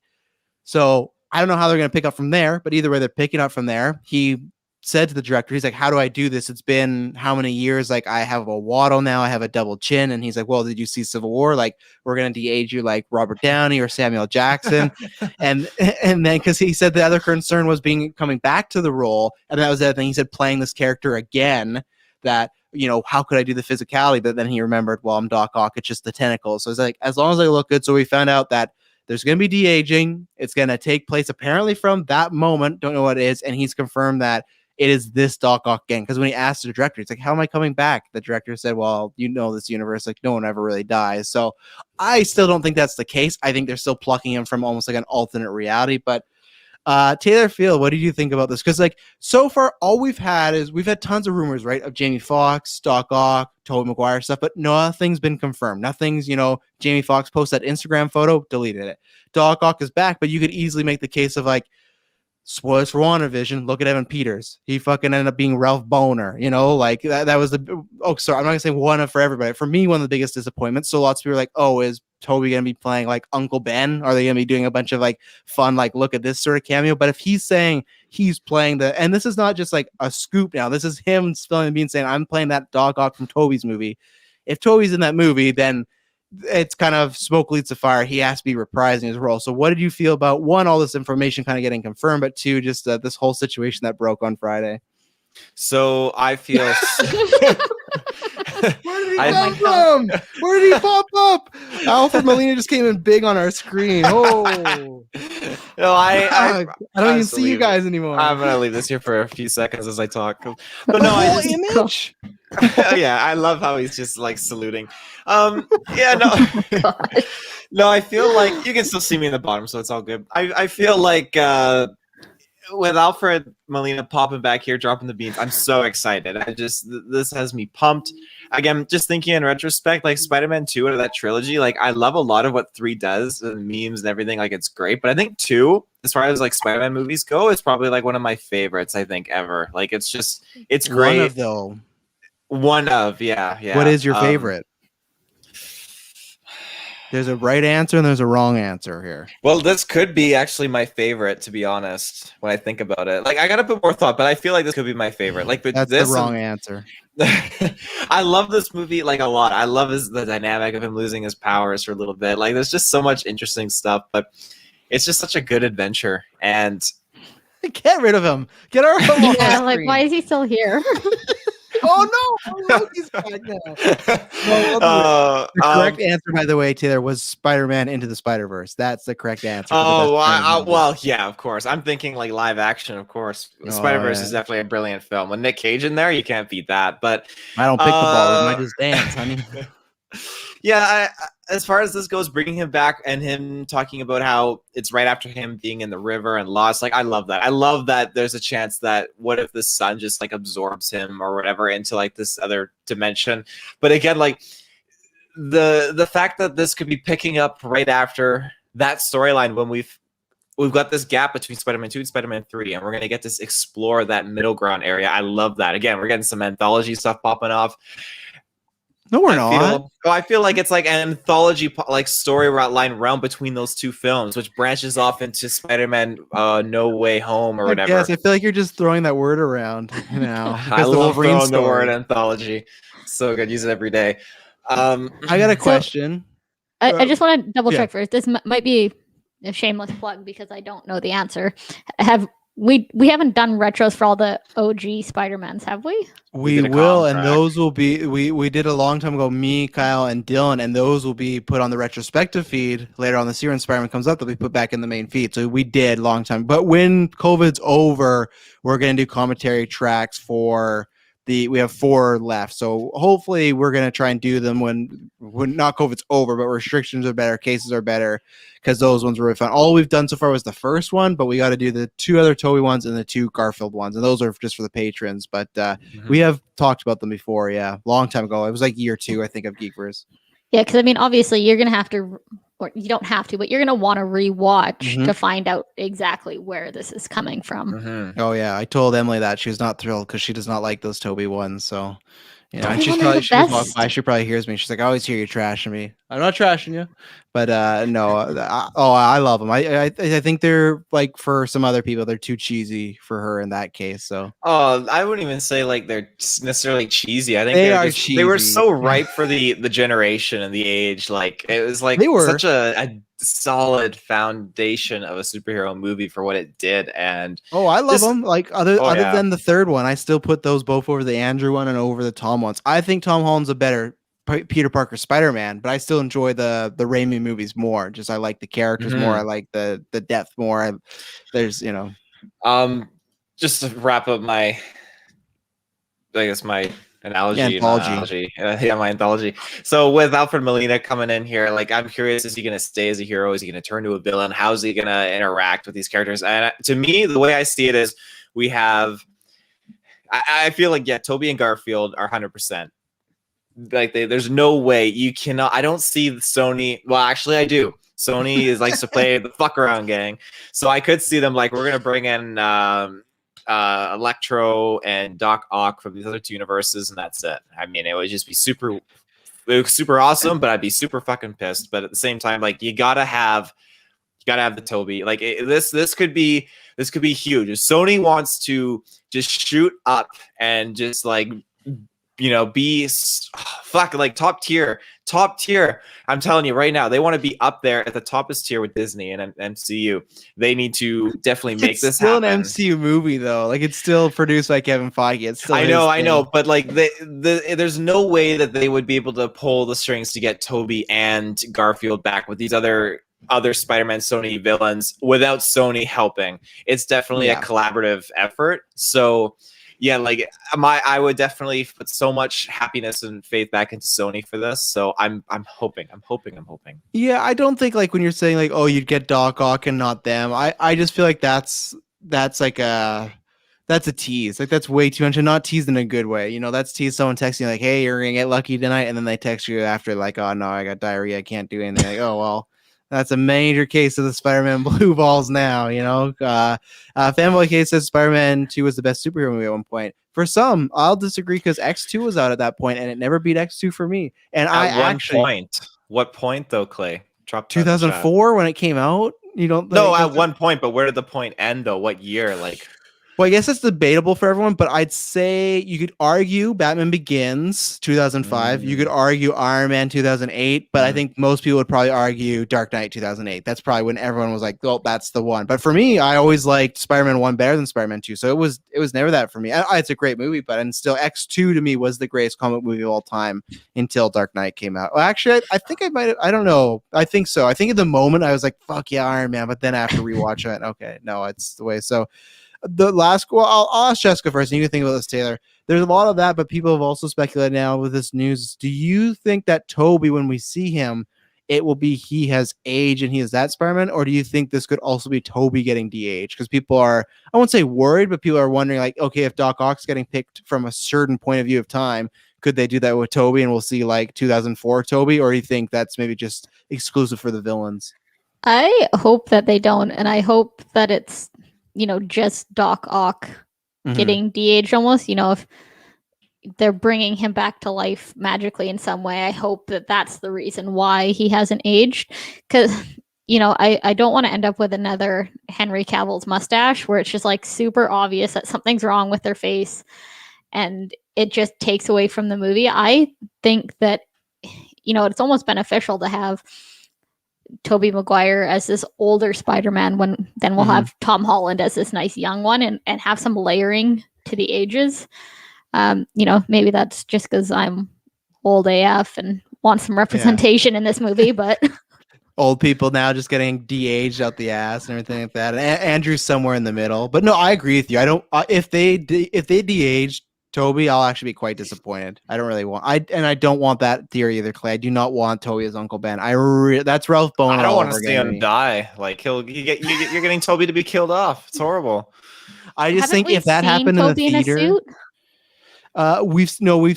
So I don't know how they're going to pick up from there, but either way, they're picking up from there. He said to the director, he's like, how do I do this? It's been how many years? Like, I have a waddle now. I have a double chin. And he's like, well, did you see Civil War? Like, we're going to de-age you like Robert Downey or Samuel Jackson. and then because he said the other concern was coming back to the role. And that was the other thing. He said, playing this character again, that, how could I do the physicality? But then he remembered, well, I'm Doc Ock. It's just the tentacles. So it's like, as long as I look good. So we found out that there's going to be de-aging. It's going to take place apparently from that moment. Don't know what it is. And he's confirmed that it is this Doc Ock again. Because when he asked the director, he's like, how am I coming back? The director said, well, this universe, like no one ever really dies. So I still don't think that's the case. I think they're still plucking him from almost like an alternate reality. But Taylor Field, what did you think about this? Because like so far, all we've had tons of rumors, right, of Jamie Foxx, Doc Ock, Tobey Maguire stuff, but nothing's been confirmed. Nothing's, Jamie Foxx posted that Instagram photo, deleted it. Doc Ock is back, but you could easily make the case of like, spoilers for WandaVision. Look at Evan Peters. He fucking ended up being Ralph Boner. Like that was the. Oh, sorry, I'm not gonna say one for everybody. For me, one of the biggest disappointments. So lots of people are like, "Oh, is Toby gonna be playing like Uncle Ben? Are they gonna be doing a bunch of like fun, like look at this sort of cameo?" But if he's saying he's playing and this is not just like a scoop now. This is him spilling the beans saying, "I'm playing that Doc Ock from Toby's movie." If Toby's in that movie, then it's kind of smoke leads to fire. He has to be reprising his role. So what did you feel about, one, all this information kind of getting confirmed, but two, just this whole situation that broke on Friday? So I feel where did he come from? Where did he pop up? Alfred Molina just came in big on our screen. Oh no, I don't even see you guys anymore. I'm gonna leave this here for a few seconds as I talk. But no, I just image. Yeah, I love how he's just like saluting. Yeah, no. No, I feel like you can still see me in the bottom, so it's all good. I feel like with Alfred Molina popping back here, dropping the beans, I'm so excited. This has me pumped. Again, just thinking in retrospect, like Spider-Man 2 out of that trilogy, like I love a lot of what 3 does, and memes and everything, like it's great. But I think 2, as far as like Spider-Man movies go, is probably like one of my favorites, I think, ever. Like it's great. One of, yeah. What is your favorite? There's a right answer and there's a wrong answer here. Well, this could be actually my favorite, to be honest, when I think about it. Like, I gotta put more thought, but I feel like this could be my favorite. Like, but that's the wrong answer. I love this movie like a lot. I love the dynamic of him losing his powers for a little bit. Like, there's just so much interesting stuff, but it's just such a good adventure. And get rid of him. Get our yeah, like why is he still here? Oh no! He's back now. The correct answer, by the way, Taylor, was Spider-Man Into the Spider-Verse. That's the correct answer. Well, yeah, of course. I'm thinking like live action, of course. Spider-Verse is definitely a brilliant film. With Nick Cage in there, you can't beat that. But I don't pick the ball; I just dance, honey. Yeah, as far as this goes, bringing him back and him talking about how it's right after him being in the river and lost, like I love that. I love that there's a chance that what if the sun just like absorbs him or whatever into like this other dimension. But again, like the fact that this could be picking up right after that storyline when we've got this gap between Spider-Man 2 and Spider-Man 3, and we're going to get to explore that middle ground area. I love that. Again, we're getting some anthology stuff popping off. No, we're not. I feel like it's like an anthology like storyline realm between those two films, which branches off into Spider-Man No Way Home or whatever. Yes, I feel like you're just throwing that word around now. I love throwing the word anthology. So good. Use it every day. I got a question. I just want to double check first. This might be a shameless plug because I don't know the answer. We haven't done retros for all the OG Spider-Mans, have we? We will, and those will be we did a long time ago, me, Kyle, and Dylan, and those will be put on the retrospective feed later on this year when Spider-Man comes up. They'll be put back in the main feed. So we did a long time. But when COVID's over, we're gonna do commentary tracks for we have 4 left. So hopefully we're gonna try and do them when not COVID's over, but restrictions are better, cases are better, because those ones were really fun. All we've done so far was the first one, but we got to do the 2 other Toby ones and the 2 Garfield ones, and those are just for the patrons. But we have talked about them before, long time ago. It was like year 2, I think, of GeekVerse. Yeah, because I mean, obviously, you're gonna have to, or you don't have to, but you're gonna want to rewatch to find out exactly where this is coming from. Oh yeah, I told Emily that she was not thrilled because she does not like those Toby ones. So, and she probably hears me. She's like, "I always hear you trashing me." I'm not trashing you, but no. I love them. I think they're like, for some other people, they're too cheesy for her in that case. So, I wouldn't even say like they're necessarily cheesy. I think they were so ripe for the generation and the age. Like it was like such a solid foundation of a superhero movie for what it did. And I love them. Like other than the third one, I still put those both over the Andrew one and over the Tom ones. I think Tom Holland's a better Peter Parker Spider-Man, but I still enjoy the Raimi movies more. Just I like the characters more. I like the depth more. There's just to wrap up my Analogy, not Anthology. analogy. Yeah, my anthology. So with Alfred Molina coming in here, like I'm curious, is he going to stay as a hero? Is he going to turn to a villain? How's he going to interact with these characters? And to me, the way I see it is, we have. I feel like Toby and Garfield are 100%. Like there's no way you cannot. I don't see Sony. Well, actually, I do. Sony is likes to play the fuck around gang, so I could see them like, we're gonna bring in Electro and Doc Ock from these other two universes, and that's it. I mean, it would just be super awesome, but I'd be super fucking pissed. But at the same time, like, you gotta have the Toby. Like this could be huge. If Sony wants to just shoot up and just like, be like top tier. I'm telling you right now, they want to be up there at the toppest tier with Disney and MCU. They need to definitely make this still happen. An MCU movie though. Like, it's still produced by Kevin Feige. It's still I know, but like there's no way that they would be able to pull the strings to get Toby and Garfield back with these other Spider-Man Sony villains without Sony helping. It's definitely a collaborative effort. So yeah, like I would definitely put so much happiness and faith back into Sony for this. So I'm hoping. Yeah, I don't think, like, when you're saying like, oh, you'd get Doc Ock and not them. I just feel like that's like that's a tease. Like, that's way too much, and not teased in a good way. That's tease someone texting you like, hey, you're gonna get lucky tonight, and then they text you after like, oh no, I got diarrhea, I can't do anything. Like, oh well. That's a major case of the Spider-Man blue balls now, Fanboy Case says Spider-Man 2 was the best superhero movie at one point. For some, I'll disagree, because X2 was out at that point, and it never beat X2 for me. And What point though, Clay? 2004 when it came out? No, at one point, but where did the point end though? What year? Like, well, I guess that's debatable for everyone, but I'd say you could argue Batman Begins 2005. You could argue Iron Man 2008, but I think most people would probably argue Dark Knight 2008. That's probably when everyone was like, "Oh, that's the one." But for me, I always liked Spider-Man 1 better than Spider-Man 2, so it was never that for me. It's a great movie, and still X2 to me was the greatest comic movie of all time until Dark Knight came out. Well, actually, I think I might have. I don't know. I think so. I think at the moment I was like, "Fuck yeah, Iron Man," but then after rewatch it, okay, no, it's the way. So. I'll ask Jessica first, and you can think about this, Taylor. There's a lot of that, but people have also speculated now with this news. Do you think that Toby, when we see him, it will be he has age and he is that Spider-Man, or do you think this could also be Toby getting de-aged? Because people are, I won't say worried, but people are wondering, like, okay, if Doc Ock's getting picked from a certain point of view of time, could they do that with Toby and we'll see like 2004 Toby, or do you think that's maybe just exclusive for the villains? I hope that they don't, and I hope that it's just Doc Ock getting de-aged almost. If they're bringing him back to life magically in some way, I hope that that's the reason why he hasn't aged. Because, I don't want to end up with another Henry Cavill's mustache where it's just like super obvious that something's wrong with their face and it just takes away from the movie. I think that, it's almost beneficial to have Tobey Maguire as this older Spider-Man then we'll have Tom Holland as this nice young one and have some layering to the ages. Maybe that's just because I'm old AF and want some representation in this movie, but old people now just getting de-aged out the ass and everything like that. And Andrew's somewhere in the middle, but no, I agree with you. I don't, if they de-aged Toby, I'll actually be quite disappointed. I don't really want. I don't want that theory either, Clay. I do not want Toby as Uncle Ben. That's Ralph Boner. I don't want to see him die. Like you're getting Toby to be killed off. It's horrible. I just think if that happened Toby in the theater, we've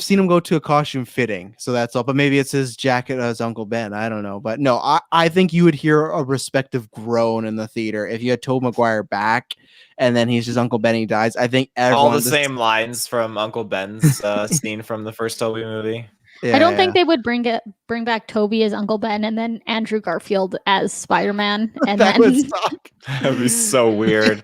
seen him go to a costume fitting, so that's all. But maybe it's his jacket as Uncle Ben. I don't know, but no, I think you would hear a respective groan in the theater if you had Tobey Maguire back. And then he's just Uncle Ben. He dies. I think all the same lines from Uncle Ben's scene from the first Toby movie. I don't think they would bring back Toby as Uncle Ben and then Andrew Garfield as Spider-Man. And that would suck. That'd be so weird.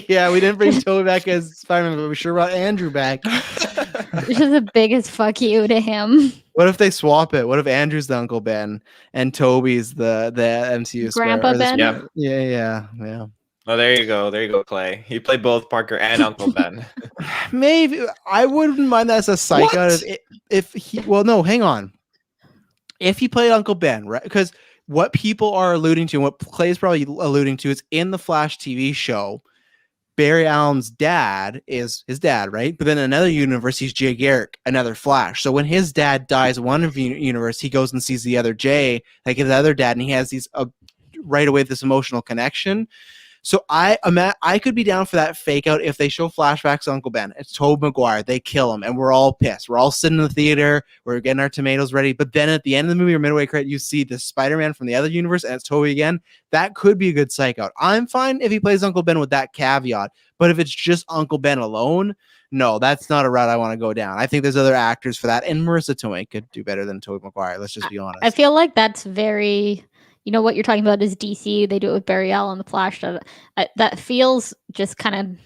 Yeah, we didn't bring Toby back as Spider-Man, but we sure brought Andrew back. Which is the biggest fuck you to him. What if they swap it? What if Andrew's the Uncle Ben and Toby's the MCU Grandpa Ben? Yeah. Oh, there you go, Clay. He played both Parker and Uncle Ben. Maybe I wouldn't mind that as a psych out if he. Well, no, hang on. If he played Uncle Ben, right? Because what people are alluding to, and what Clay's probably alluding to, is in the Flash TV show. Barry Allen's dad is his dad, right? But then in another universe, he's Jay Garrick, another Flash. So when his dad dies in one universe, he goes and sees the other Jay, like his other dad, and he has these right away this emotional connection. So I could be down for that fake out if they show flashbacks to Uncle Ben. It's Tobey Maguire. They kill him, and we're all pissed. We're all sitting in the theater. We're getting our tomatoes ready. But then at the end of the movie or midway credit, you see the Spider-Man from the other universe, and it's Tobey again. That could be a good psych out. I'm fine if he plays Uncle Ben with that caveat. But if it's just Uncle Ben alone, no, that's not a route I want to go down. I think there's other actors for that, and Marissa Tomei could do better than Tobey Maguire. Let's just be honest. I feel like that's very... You know, what you're talking about is DC. They do it with Barry Allen, the Flash. That feels just kind of,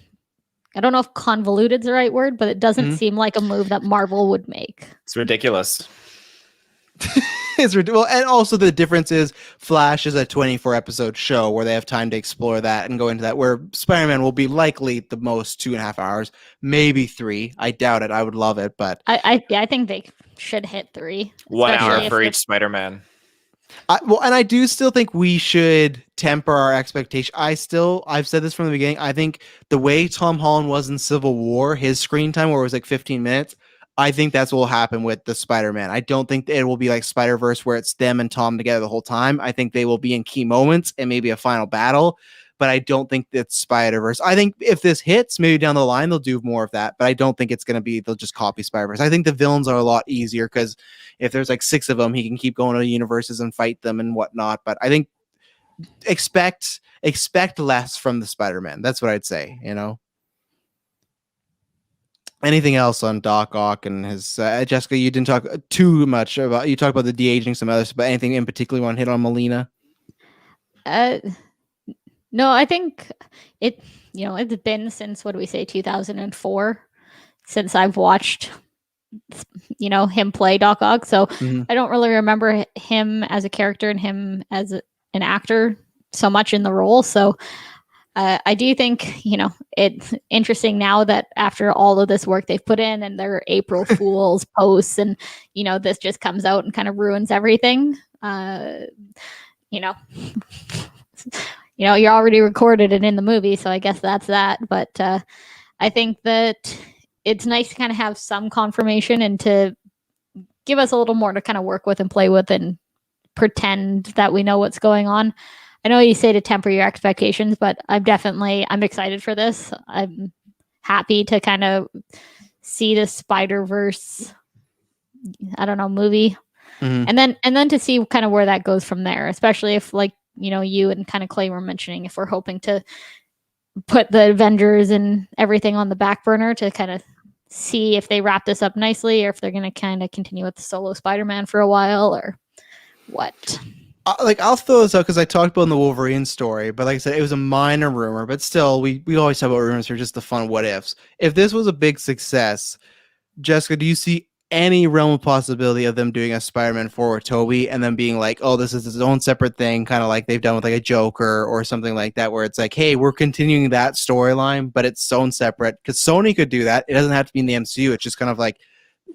I don't know if convoluted is the right word, but it doesn't seem like a move that Marvel would make. It's ridiculous. It's ridiculous. And also the difference is Flash is a 24 episode show where they have time to explore that and go into that, where Spider-Man will be likely the most 2.5 hours, maybe 3. I doubt it. I would love it, but I think they should hit 3. 1 hour for each Spider-Man. And I do still think we should temper our expectation. I've said this from the beginning. I think the way Tom Holland was in Civil War, his screen time where it was like 15 minutes, I think that's what will happen with the Spider-Man. I don't think it will be like Spider-Verse where it's them and Tom together the whole time. I think they will be in key moments and maybe a final battle, but I don't think it's Spider-Verse. I think if this hits, maybe down the line, they'll do more of that, but I don't think it's going to be, they'll just copy Spider-Verse. I think the villains are a lot easier because if there's like 6 of them, he can keep going to universes and fight them and whatnot. But I think expect less from the Spider-Man. That's what I'd say, you know? Anything else on Doc Ock and his Jessica? You didn't talk too much about. You talked about the de-aging, some others, but anything in particular you want to hit on Melina? No, I think it. You know, it's been since, what do we say, 2004, since I've watched, you know, him play Doc Ock. So I don't really remember him as a character and him as an actor so much in the role. So I do think, you know, it's interesting now that after all of this work they've put in and their April Fool's posts and, you know, this just comes out and kind of ruins everything. You know, you're already recorded and in the movie. So I guess that's that. But I think that it's nice to kind of have some confirmation and to give us a little more to kind of work with and play with and pretend that we know what's going on. I know you say to temper your expectations, but I'm excited for this. I'm happy to kind of see the Spider-Verse, I don't know, movie. And then to see kind of where that goes from there, especially if, like, you know, you and kind of Clay were mentioning, if we're hoping to put the Avengers and everything on the back burner to kind of see if they wrap this up nicely or if they're going to kind of continue with the solo Spider-Man for a while or what. I'll throw this out because I talked about in the Wolverine story, but like I said, it was a minor rumor, but still, we always talk about rumors for just the fun what ifs. If this was a big success, Jessica, do you see any realm of possibility of them doing a Spider-Man 4 with Tobey and then being like, oh, this is its own separate thing, kind of like they've done with like a Joker or something like that, where it's like, hey, we're continuing that storyline, but it's own separate? Because Sony could do that. It doesn't have to be in the MCU. It's just kind of like,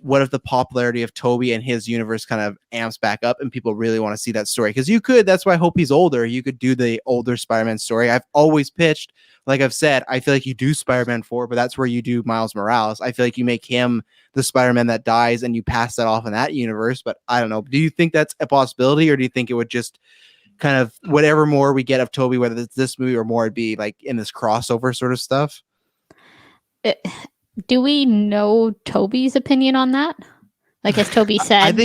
what if the popularity of Tobey and his universe kind of amps back up and people really want to see that story? Because you could, that's why I hope he's older. You could do the older Spider-Man story. I've always pitched, like I've said, I feel like you do Spider-Man 4, but that's where you do Miles Morales. I feel like you make him the Spider-Man that dies and you pass that off in that universe. But I don't know. Do you think that's a possibility, or do you think it would just kind of whatever more we get of Tobey, whether it's this movie or more, it'd be like in this crossover sort of stuff? Do we know Tobey's opinion on that? Like, as Tobey said,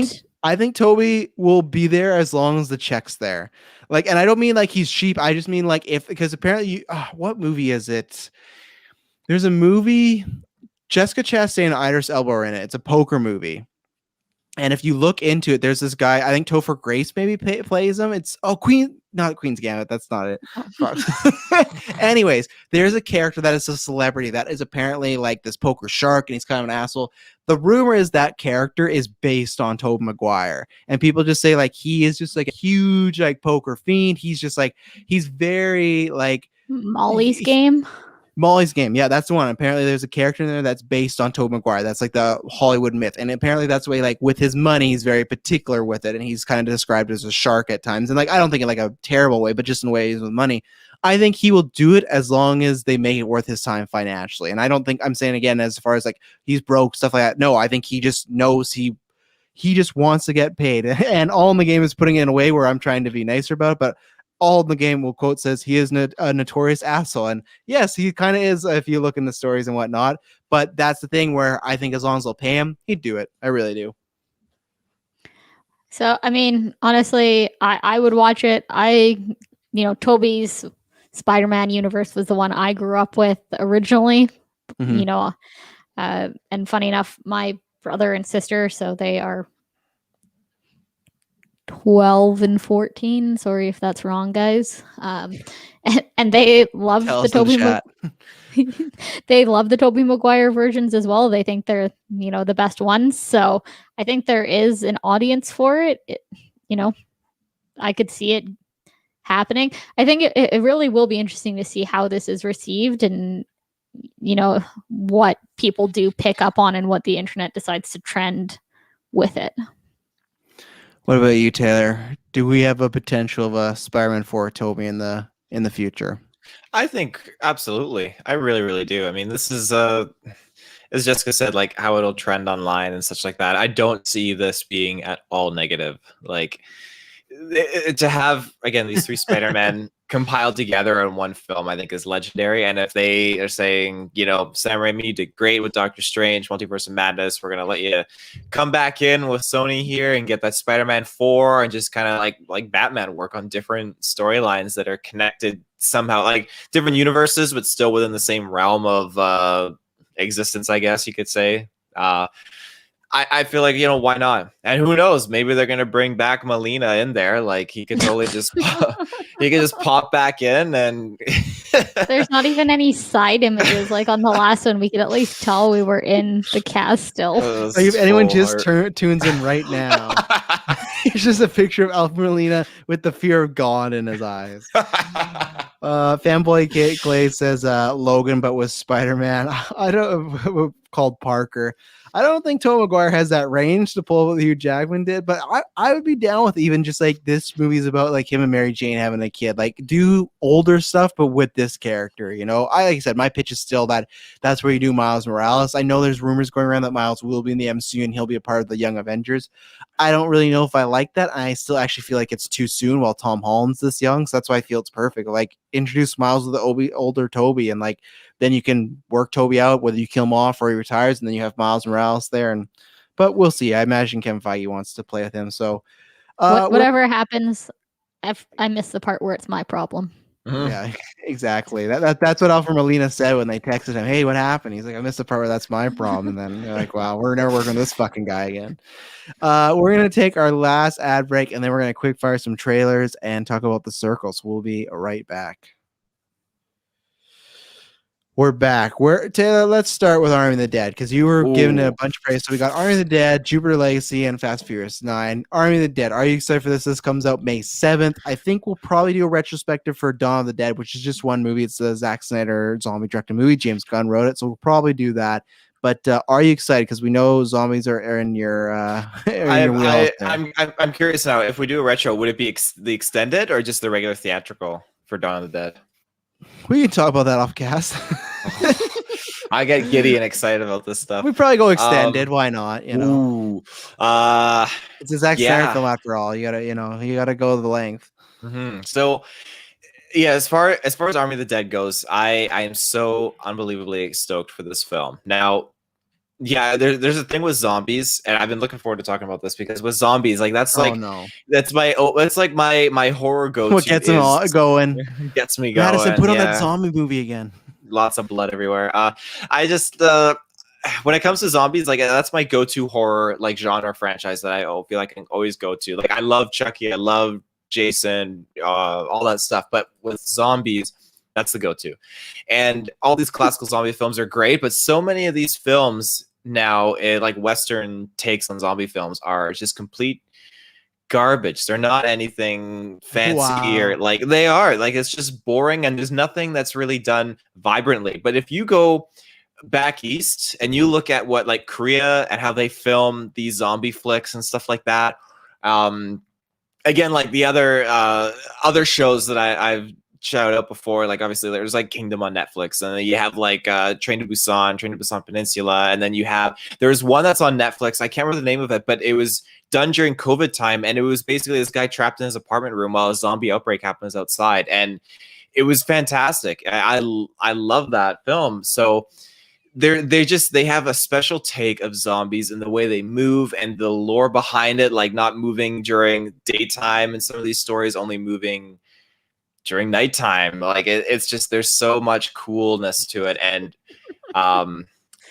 I think Tobey will be there as long as the check's there. Like, and I don't mean like he's cheap. I just mean like because apparently what movie is it? There's a movie, Jessica Chastain and Idris Elba are in it. It's a poker movie. And if you look into it, there's this guy, I think Topher Grace maybe plays him. It's not Queen's Gambit. That's not it. Anyways, there's a character that is a celebrity that is apparently like this poker shark, and he's kind of an asshole. The rumor is that character is based on Tobey Maguire, and people just say like he is just like a huge like poker fiend. He's just like, he's very like Molly's Game. Molly's Game. Yeah, that's the one. Apparently there's a character in there that's based on Tobey Maguire. That's like the Hollywood myth. And apparently that's the way, like, with his money, he's very particular with it. And he's kind of described as a shark at times. And like, I don't think in like a terrible way, but just in ways with money. I think he will do it as long as they make it worth his time financially. And I don't think, I'm saying again, as far as like he's broke, stuff like that. No, I think he just knows he just wants to get paid. And all in the game is putting it in a way where I'm trying to be nicer about it. But all in the game, will quote says he is a notorious asshole. And yes, he kind of is if you look in the stories and whatnot. But that's the thing where I think as long as they'll pay him, he'd do it. I really do. So, I mean, honestly, I would watch it. Toby's Spider-Man universe was the one I grew up with originally, Mhm. And funny enough, my brother and sister, so they are 12 and 14. Sorry if that's wrong, guys. And they love Tell the us in the Tobey chat. they love the Tobey Maguire versions as well. They think they're, the best ones. So I think there is an audience for it. I could see it happening. I think it really will be interesting to see how this is received and, what people do pick up on and what the internet decides to trend with it. What about you, Taylor? Do we have a potential of a Spider-Man 4 Tobey in the future? I think absolutely. I really, really do. I mean, this is as Jessica said, like how it'll trend online and such like that. I don't see this being at all negative. Like to have again these three Spider-Man compiled together in one film, I think is legendary. And if they are saying, Sam Raimi did great with Doctor Strange, Multiverse of Madness, we're gonna let you come back in with Sony here and get that Spider-Man 4 and just kind of like Batman work on different storylines that are connected somehow, like different universes, but still within the same realm of existence, I guess you could say. I feel like, why not? And who knows? Maybe they're gonna bring back Molina in there. Like he could totally just pop back in and There's not even any side images. Like on the last one, we could at least tell we were in the cast still. Like if anyone just tunes in right now, it's just a picture of Alfred Molina with the fear of God in his eyes. Fanboy Clay says Logan, but with Spider-Man. I don't called Parker. I don't think Tobey Maguire has that range to pull what Hugh Jackman did, but I would be down with even just like this movie's about like him and Mary Jane having a kid. Like do older stuff, but with this character. Like I said, my pitch is still that's where you do Miles Morales. I know there's rumors going around that Miles will be in the MCU and he'll be a part of the Young Avengers. I don't really know if I like that. I still actually feel like it's too soon while Tom Holland's this young. So that's why I feel it's perfect. Like introduce Miles with the older Toby and like then you can work Toby out, whether you kill him off or he retires, and then you have Miles Morales there. But we'll see. I imagine Kevin Feige wants to play with him. So whatever happens, I missed the part where it's my problem. Yeah, exactly. That's what Alfred Molina said when they texted him. Hey, what happened? He's like, I missed the part where that's my problem. And then they're like, wow, we're never working with this fucking guy again. We're going to take our last ad break, and then we're going to quick fire some trailers and talk about the circles. We'll be right back. We're back. Taylor, let's start with Army of the Dead, because you were given a bunch of praise. So we got Army of the Dead, Jupiter Legacy, and Fast Furious 9. Army of the Dead. Are you excited for this? This comes out May 7th. I think we'll probably do a retrospective for Dawn of the Dead, which is just one movie. It's the Zack Snyder zombie directed movie. James Gunn wrote it, so we'll probably do that. But are you excited? Because we know zombies are in your wheelhouse. I'm curious now. If we do a retro, would it be the extended or just the regular theatrical for Dawn of the Dead? We can talk about that off cast. I get giddy and excited about this stuff. We probably go extended. Why not? It's a Zack Snyder film after all. You gotta go the length. Mm-hmm. So, yeah, as far as Army of the Dead goes, I am so unbelievably stoked for this film. Now, yeah, there's a thing with zombies, and I've been looking forward to talking about this because with zombies, like that's like my horror go-to. What gets them all going? Gets me going. Madison, put on that zombie movie again. Lots of blood everywhere. I just when it comes to zombies, like that's my go-to horror like genre franchise that I feel like I can always go to. Like I love Chucky, I love Jason, all that stuff, but with zombies, that's the go-to. And all these classical zombie films are great, but so many of these films now, like Western takes on zombie films, are just complete garbage. They're not anything fancy or Wow. like they are. Like it's just boring and there's nothing that's really done vibrantly. But if you go back east and you look at what like Korea and how they film these zombie flicks and stuff like that, again, like the other shows that I've shouted out before, like obviously there's like Kingdom on Netflix, and then you have like Train to Busan Peninsula, and then you have there's one that's on Netflix. I can't remember the name of it, but it was done during COVID time, and it was basically this guy trapped in his apartment room while a zombie outbreak happens outside, and it was fantastic. I love that film. So they have a special take of zombies and the way they move and the lore behind it, like not moving during daytime and some of these stories only moving during nighttime. Like it's just there's so much coolness to it, and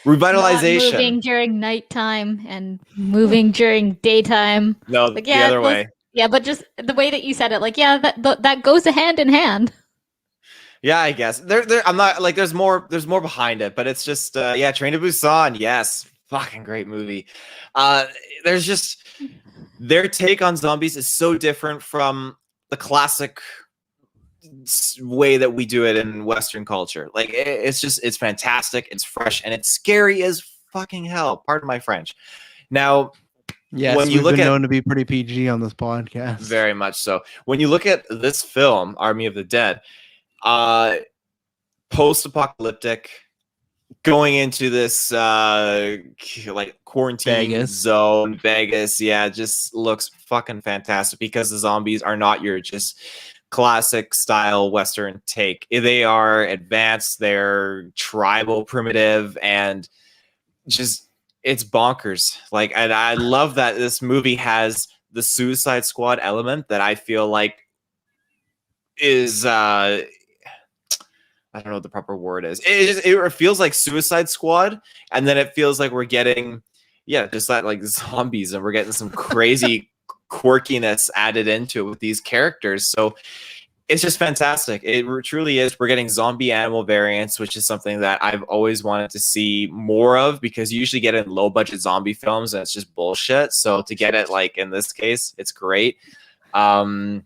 revitalization. Not moving during nighttime and moving during daytime. No, Like, the other way. Yeah, but just the way that you said it, like, yeah, that goes hand in hand. Yeah, I guess I'm not like there's more behind it, but it's just yeah, Train to Busan, yes, fucking great movie. There's just their take on zombies is so different from the classic way that we do it in Western culture. Like it's fantastic, it's fresh, and it's scary as fucking hell. Pardon my French. Now, Yes, when you we've look been at known to be pretty PG on this podcast. very much so. When you look at this film, Army of the Dead, post-apocalyptic, going into this like quarantine zone, Vegas, yeah, just looks fucking fantastic because the zombies are not your just classic style Western take. They are advanced, they're tribal, primitive, and just it's bonkers. Like, and I love that this movie has the Suicide Squad element that I feel like is I don't know what the proper word is. It feels like Suicide Squad, and then it feels like we're getting, yeah, just that like zombies, and we're getting some crazy quirkiness added into it with these characters. So it's just fantastic. It truly is. We're getting zombie animal variants, which is something that I've always wanted to see more of, because you usually get in low budget zombie films and it's just bullshit. So to get it like in this case, it's great.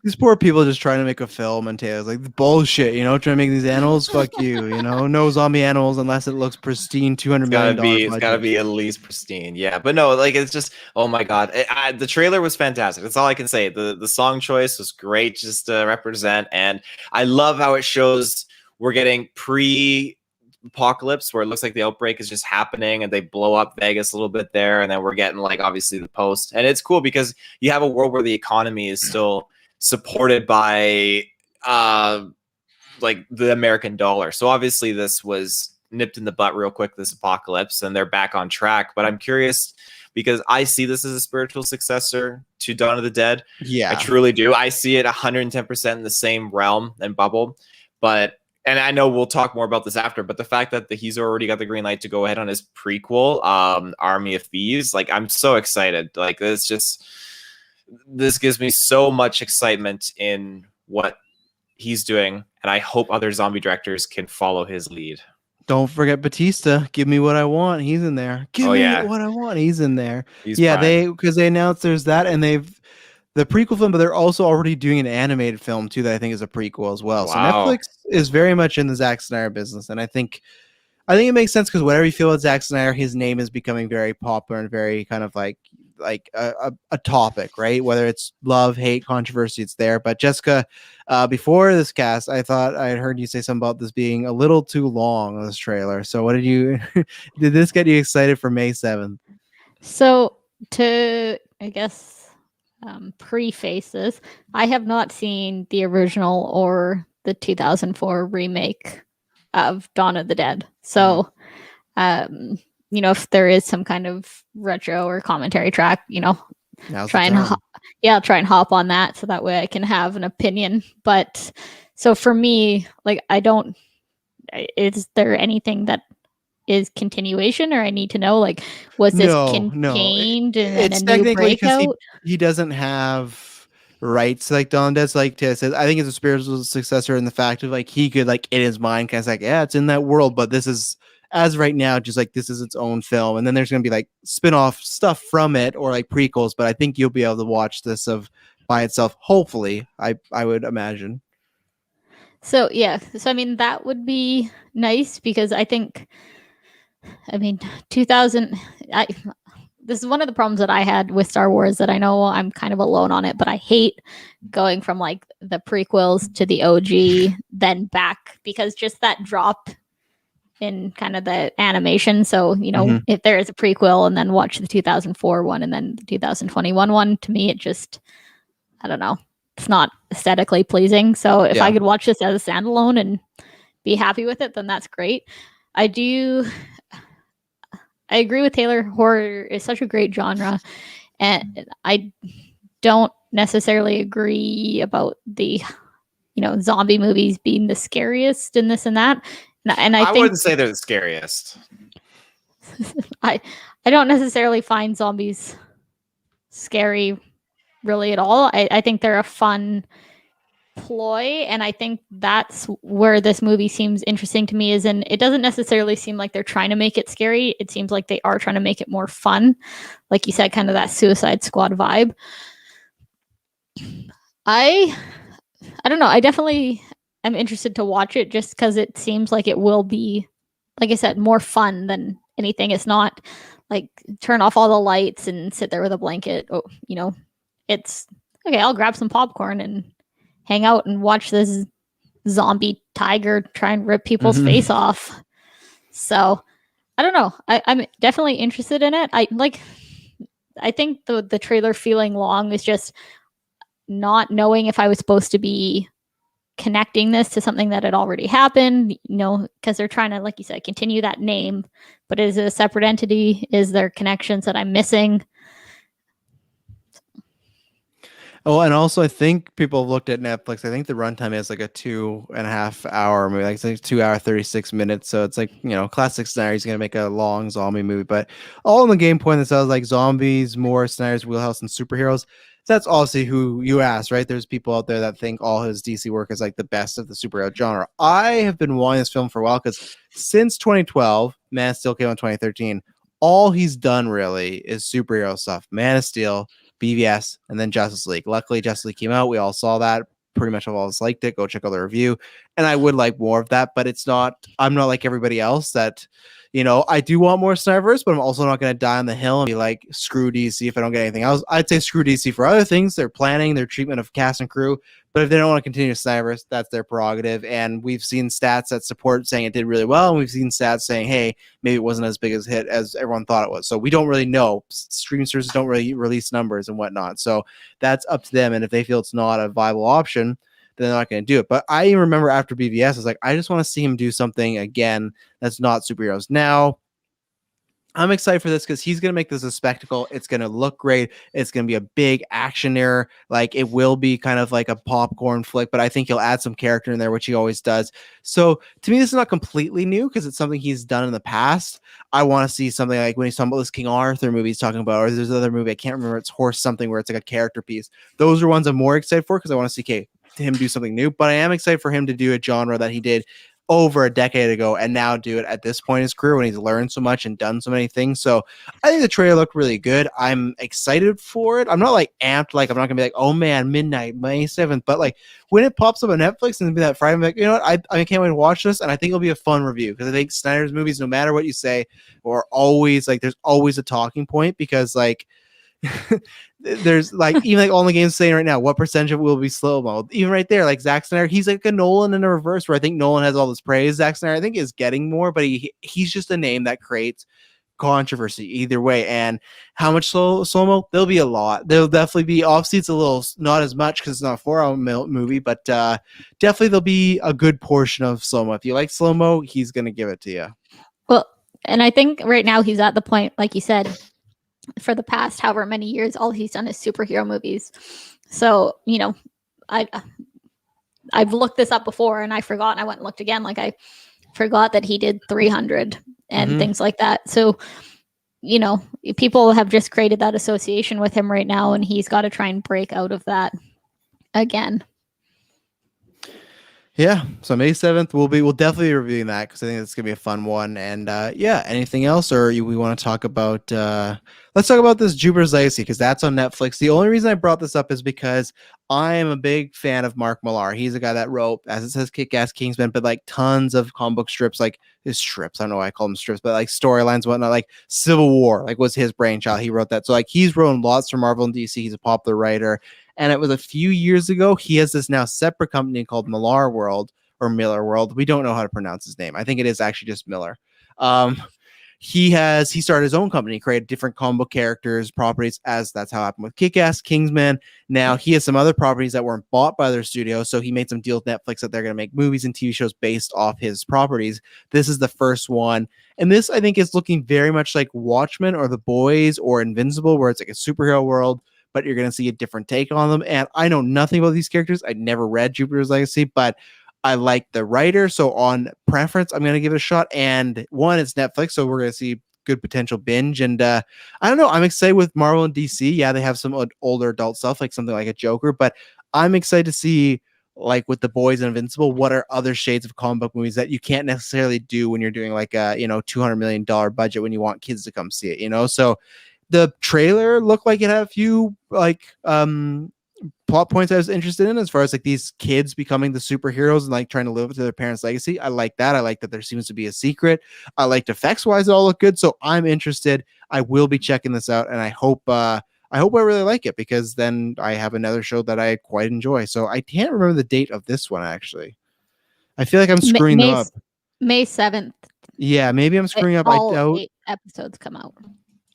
These poor people just trying to make a film, and Taylor's like, bullshit, you know, trying to make these animals. Fuck you, you know, no zombie animals unless it looks pristine. $200 million. It's gotta be at least pristine, yeah. But no, like it's just, oh my god, the trailer was fantastic. That's all I can say. The song choice was great, just to represent, and I love how it shows we're getting pre-apocalypse, where it looks like the outbreak is just happening, and they blow up Vegas a little bit there, and then we're getting like obviously the post, and it's cool because you have a world where the economy is still supported by like the American dollar. So obviously this was nipped in the butt real quick, this apocalypse, and they're back on track. But I'm curious because I see this as a spiritual successor to Dawn of the Dead. Yeah, I truly do. I see it 110% in the same realm and bubble. But, and I know we'll talk more about this after, but the fact that he's already got the green light to go ahead on his prequel, Army of Thieves, like I'm so excited. Like this gives me so much excitement in what he's doing, and I hope other zombie directors can follow his lead. don't forget Batista. Give me what I want. He's in there. Give me what I want. He's in there. Because they announced there's that, and they've the prequel film, but they're also already doing an animated film too that I think is a prequel as well. Wow. So Netflix is very much in the Zack Snyder business, and I think it makes sense because whatever you feel about Zack Snyder, his name is becoming very popular and very kind of like a topic, right? Whether it's love, hate, controversy, it's there. But Jessica, before this cast, I thought I had heard you say something about this being a little too long, this trailer. So what did this get you excited for May 7th? So to, I guess, preface this, I have not seen the original or the 2004 remake of Dawn of the Dead. So, you know, if there is some kind of retro or commentary track, you know, try and hop on that so that way I can have an opinion. But so for me, like, is there anything that is continuation, or I need to know, like, was this contained in a new breakout? He doesn't have rights like Dawn does. Like Tess says, I think it's a spiritual successor in the fact of like he could like in his mind kind of like, yeah, it's in that world, but this is as right now, just like this is its own film, and then there's going to be like spin-off stuff from it or like prequels, but I think you'll be able to watch this by itself, hopefully. I would imagine. So yeah, so I mean that would be nice because I think, I mean, 2000. This is one of the problems that I had with Star Wars, that I know I'm kind of alone on it, but I hate going from like the prequels to the OG, then back, because just that drop in kind of the animation. So, if there is a prequel and then watch the 2004 one and then the 2021 one, to me, it just, I don't know, it's not aesthetically pleasing. So if I could watch this as a standalone and be happy with it, then that's great. I agree with Taylor. Horror is such a great genre, and I don't necessarily agree about the, zombie movies being the scariest in this and that. And I think, wouldn't say they're the scariest. I don't necessarily find zombies scary really at all. I think they're a fun ploy, and I think that's where this movie seems interesting to me, is in it doesn't necessarily seem like they're trying to make it scary. It seems like they are trying to make it more fun, like you said, kind of that Suicide Squad vibe. I don't know, I definitely am interested to watch it, just because it seems like it will be, like I said, more fun than anything. It's not like turn off all the lights and sit there with a blanket. It's okay, I'll grab some popcorn and hang out and watch this zombie tiger try and rip people's face off. So I don't know. I'm definitely interested in it. I think the trailer feeling long is just not knowing if I was supposed to be connecting this to something that had already happened, because they're trying to, like you said, continue that name, but is it a separate entity? Is there connections that I'm missing? Oh, and also I think people have looked at Netflix. I think the runtime is like a 2.5 hour movie, like it's like 2 hour 36 minutes. So it's like, classic Snyder. He's gonna make a long zombie movie, but all in the game point that sounds like zombies, more Snyder's wheelhouse, and superheroes. That's obviously who you ask, right? There's people out there that think all his DC work is like the best of the superhero genre. I have been wanting this film for a while because since 2012, Man of Steel came out in 2013. All he's done really is superhero stuff. Man of Steel, BVS, and then Justice League. Luckily, Justice League came out. We all saw that. Pretty much all of us liked it. Go check out the review. And I would like more of that, but I'm not like everybody else that, I do want more Snyderverse, but I'm also not going to die on the hill and be like, screw DC if I don't get anything else. I'd say screw DC for other things. They're planning their treatment of cast and crew, but if they don't want to continue Snyderverse, that's their prerogative. And we've seen stats that support saying it did really well, and we've seen stats saying, hey, maybe it wasn't as big a hit as everyone thought it was. So we don't really know. Streaming services don't really release numbers and whatnot. So that's up to them. And if they feel it's not a viable option, then they're not going to do it. But I remember after BVS, I was like, I just want to see him do something again that's not superheroes. Now, I'm excited for this because he's going to make this a spectacle. It's going to look great. It's going to be a big actioner. Like, it will be kind of like a popcorn flick, but I think he'll add some character in there, which he always does. So to me, this is not completely new because it's something he's done in the past. I want to see something like when he's talking about this King Arthur movie he's talking about, or there's another movie, I can't remember, it's Horse something, where it's like a character piece. Those are ones I'm more excited for because I want to see him do something new, but I am excited for him to do a genre that he did over a decade ago and now do it at this point in his career when he's learned so much and done so many things. So I think the trailer looked really good. I'm excited for it. I'm not like amped, like I'm not gonna be like, oh man, midnight, May 7th, but like when it pops up on Netflix and be that Friday, I'm like, you know what, I can't wait to watch this, and I think it'll be a fun review because I think Snyder's movies, no matter what you say, are always like, there's always a talking point because like there's like even like all the games saying right now, what percentage of it will be slow mo? Even right there, like Zack Snyder, he's like a Nolan in a reverse, where I think Nolan has all this praise. Zack Snyder, I think, is getting more, but he's just a name that creates controversy either way. And how much slow mo? There'll be a lot. There'll definitely be. Obviously, it's a little not as much because it's not a 4-hour movie, but definitely there'll be a good portion of slow mo. If you like slow mo, he's gonna give it to you. Well, and I think right now he's at the point, like you said, for the past however many years, all he's done is superhero movies. So, I've looked this up before and I forgot, and I went and looked again. Like, I forgot that he did 300 and things like that. So, people have just created that association with him right now, and he's got to try and break out of that again. Yeah, so May 7th we'll definitely be reviewing that because I think it's gonna be a fun one. And yeah, anything else, or we want to talk about? Let's talk about this Jupiter's Legacy because that's on Netflix. The only reason I brought this up is because I am a big fan of Mark Millar. He's a guy that wrote, as it says, Kick-Ass Kingsman, but like tons of comic book strips, like his strips. I don't know why I call them strips, but like storylines, whatnot. Like Civil War, like was his brainchild. He wrote that. So like he's written lots for Marvel and DC. He's a popular writer. And it was a few years ago. He has this now separate company called Millar World or Miller World. We don't know how to pronounce his name. I think it is actually just Miller. He started his own company, created different comic book characters, properties, as that's how it happened with Kick-Ass, Kingsman. Now he has some other properties that weren't bought by their studio. So he made some deal with Netflix that they're going to make movies and TV shows based off his properties. This is the first one. And this, I think, is looking very much like Watchmen or The Boys or Invincible, where it's like a superhero world, but you're going to see a different take on them. And I know nothing about these characters. I never read Jupiter's Legacy, but I like the writer. So on preference, I'm going to give it a shot. And one, it's Netflix, so we're going to see good potential binge. And I don't know. I'm excited with Marvel and DC. Yeah, they have some older adult stuff, like something like a Joker, but I'm excited to see, like with The Boys and Invincible, what are other shades of comic book movies that you can't necessarily do when you're doing like a, $200 million budget when you want kids to come see it, So the trailer looked like it had a few like plot points I was interested in, as far as like these kids becoming the superheroes and like trying to live up to their parents' legacy. I like that. I like that there seems to be a secret. I liked effects wise, it all look good. So I'm interested. I will be checking this out, and I hope I really like it, because then I have another show that I quite enjoy. So I can't remember the date of this one actually. I feel like I'm screwing them up. May 7th. Yeah, maybe I'm screwing up. All I doubt 8 episodes come out.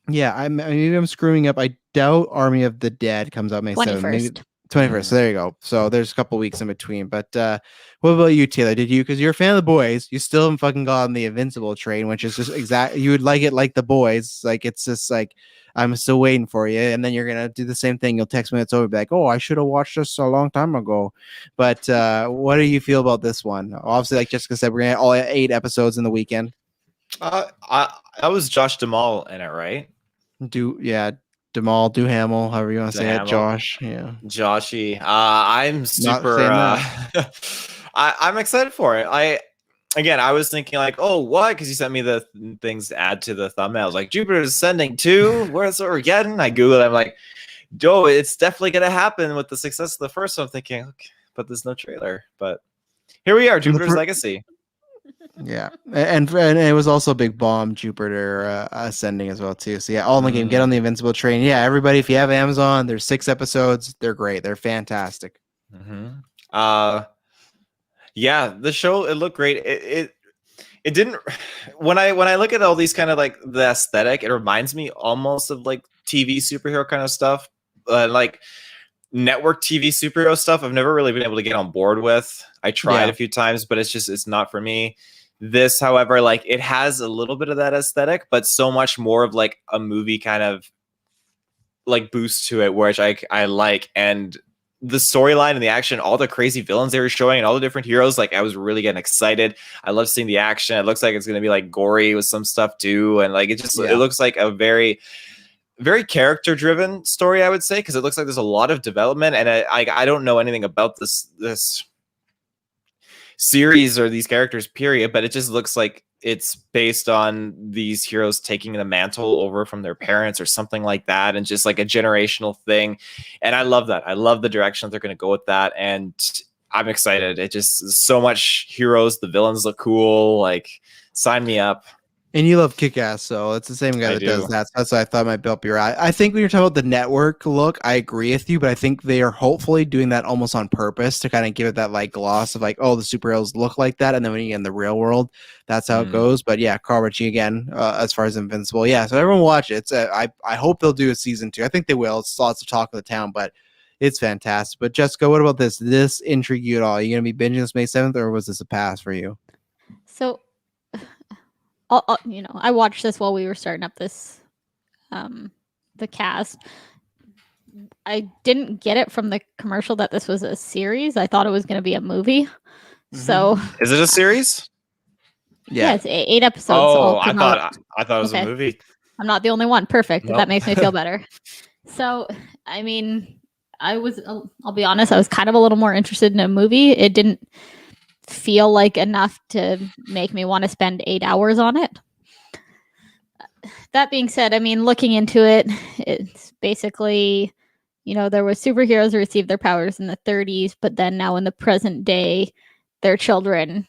Yeah, maybe I'm screwing up. I doubt Army of the Dead comes out May 7th. Maybe 21st. So there you go. So there's a couple weeks in between. But what about you, Taylor? Because you're a fan of The Boys, you still haven't fucking got on the Invincible train, which is just exactly, you would like it like The Boys. Like, it's just like, I'm still waiting for you. And then you're going to do the same thing. You'll text me, it's over, be like, oh, I should have watched this a long time ago. But what do you feel about this one? Obviously, like Jessica said, we're going to have all 8 episodes in the weekend. I was Josh Duhamel in it, right? Duhamel, however you want to say it, Josh. Yeah, Joshy. I'm super. I'm excited for it. I was thinking like, oh, what? Because you sent me the things to add to the thumbnails. Like, Jupiter's Ascending 2. Where's what we're getting? I Googled it. I'm like, Joe, it's definitely gonna happen with the success of the first one. I'm thinking, okay, but there's no trailer. But here we are, Jupiter's Legacy. Yeah, and it was also a big bomb, Jupiter Ascending as well too. So yeah, all in the game. Get on the Invincible train. Yeah, everybody, if you have Amazon, there's 6 episodes. They're great. They're fantastic. Yeah, the show, it looked great. It didn't. When I look at all these kind of like the aesthetic, it reminds me almost of like TV superhero kind of stuff, like network TV superhero stuff. I've never really been able to get on board with. I tried a few times, but it's not for me. This, however, like it has a little bit of that aesthetic, but so much more of like a movie kind of like boost to it, which I like. And the storyline and the action, all the crazy villains they were showing and all the different heroes, like I was really getting excited. I love seeing the action. It looks like it's going to be like gory with some stuff too. And like, it looks like a very, very character driven story, I would say, because it looks like there's a lot of development. And I don't know anything about this series or these characters, period, but it just looks like it's based on these heroes taking the mantle over from their parents or something like that, and just like a generational thing. And I love that. I love the direction they're going to go with that, and I'm excited. It just so much heroes. The villains look cool. Like, sign me up. And you love Kick-Ass, so it's the same guy that does that. That's what I thought might be up your eye. I think when you're talking about the network look, I agree with you, but I think they are hopefully doing that almost on purpose to kind of give it that like gloss of like, oh, the superheroes look like that, and then when you get in the real world, that's how it goes. But yeah, Carl Ritchie again, as far as Invincible, yeah. So everyone watch it. It's I hope they'll do a season 2. I think they will. It's lots of talk of the town, but it's fantastic. But Jessica, what about this? Did this intrigue you at all? Are you gonna be binging this May 7th, or was this a pass for you? So, I watched this while we were starting up this, the cast. I didn't get it from the commercial that this was a series. I thought it was going to be a movie. So, is it a series? Yeah, it's 8 episodes. Oh, I thought it was a movie. I'm not the only one. Perfect. Nope. That makes me feel better. So, I mean, I'll be honest, I was kind of a little more interested in a movie. It didn't feel like enough to make me want to spend 8 hours on it. That being said, I mean, looking into it, it's basically, there was superheroes who received their powers in the 30s, but then now in the present day, their children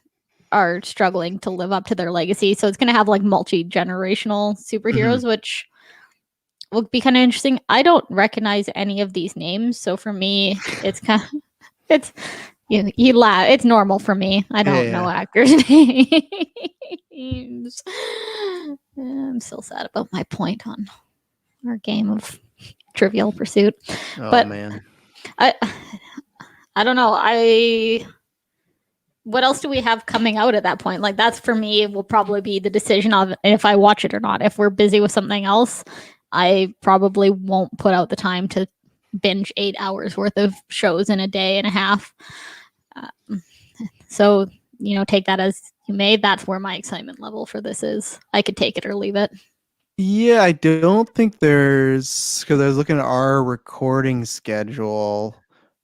are struggling to live up to their legacy. So it's going to have like multi-generational superheroes, which will be kind of interesting. I don't recognize any of these names, so for me, it's kind of you laugh. It's normal for me. I don't know actors' names. I'm still sad about my point on our game of Trivial Pursuit. But man, I don't know. What else do we have coming out at that point? Like, that's for me will probably be the decision of if I watch it or not. If we're busy with something else, I probably won't put out the time to binge 8 hours worth of shows in a day and a half. So, take that as you may. That's where my excitement level for this is. I could take it or leave it. Yeah, I don't think because I was looking at our recording schedule.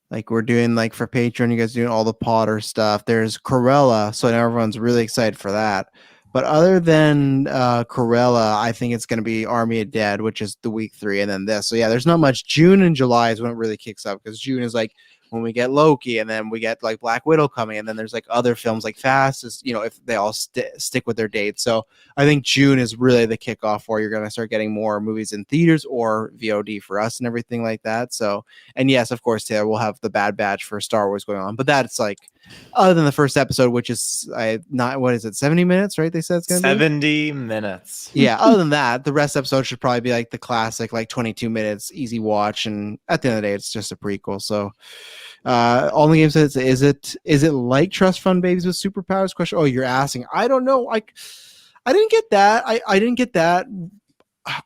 Like we're doing like for Patreon, you guys doing all the Potter stuff. There's Cruella, so now everyone's really excited for that. But other than Cruella, I think it's going to be Army of Dead, which is the week 3, and then this. So yeah, there's not much. June and July is when it really kicks up because June is like when we get Loki, and then we get like Black Widow coming, and then there's like other films like Fast, if they all stick with their dates. So I think June is really the kickoff where you're going to start getting more movies in theaters or VOD for us and everything like that. So, and yes, of course, Taylor, we'll have the Bad Batch for Star Wars going on, but that's like other than the first episode, which is what is it, 70 minutes, right? They said it's going to be 70 minutes. Yeah, other than that, the rest of the episode should probably be like the classic, like 22 minutes, easy watch, and at the end of the day, it's just a prequel. So, Only Game says, is it like Trust Fund Babies with superpowers? Question. Oh, you're asking. I don't know. Like, I didn't get that. I didn't get that.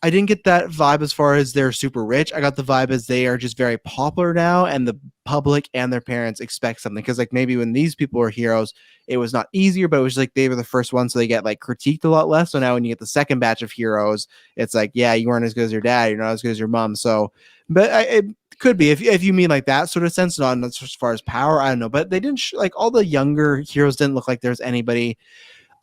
I didn't get that vibe as far as they're super rich. I got the vibe as they are just very popular now, and the public and their parents expect something. Because like maybe when these people were heroes, it was not easier, but it was like they were the first ones, so they get like critiqued a lot less. So now when you get the second batch of heroes, it's like, yeah, you weren't as good as your dad, you're not as good as your mom. So, but it could be if you mean like that sort of sense, not as far as power. I don't know, but they didn't like all the younger heroes didn't look like there's anybody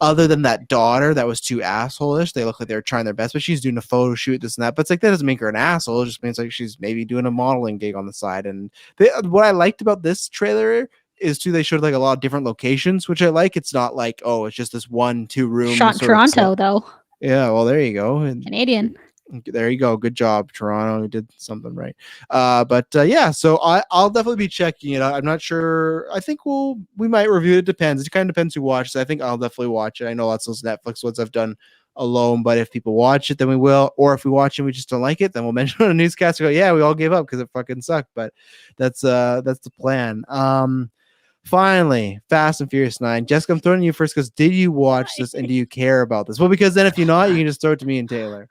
other than that daughter that was too asshole-ish. They look like they're trying their best, but she's doing a photo shoot, this and that. But it's like that doesn't make her an asshole. It just means like she's maybe doing a modeling gig on the side. And what I liked about this trailer is too they showed like a lot of different locations, which I like. It's not like, oh, it's just this 1-2 room. Shot in Toronto though. Yeah, well there you go. And Canadian. There you go. Good job, Toronto. You did something right. Yeah, so I'll definitely be checking it out. I'm not sure. I think we might review it. It depends. It kind of depends who watches. I think I'll definitely watch it. I know lots of those Netflix ones I've done alone, but if people watch it, then we will. Or if we watch it and we just don't like it, then we'll mention it on a newscast and go, yeah, we all gave up because it fucking sucked. But that's the plan. Finally, Fast and Furious 9. Jessica, I'm throwing to you first because did you watch this and do you care about this? Well, because then if you're not, you can just throw it to me and Taylor.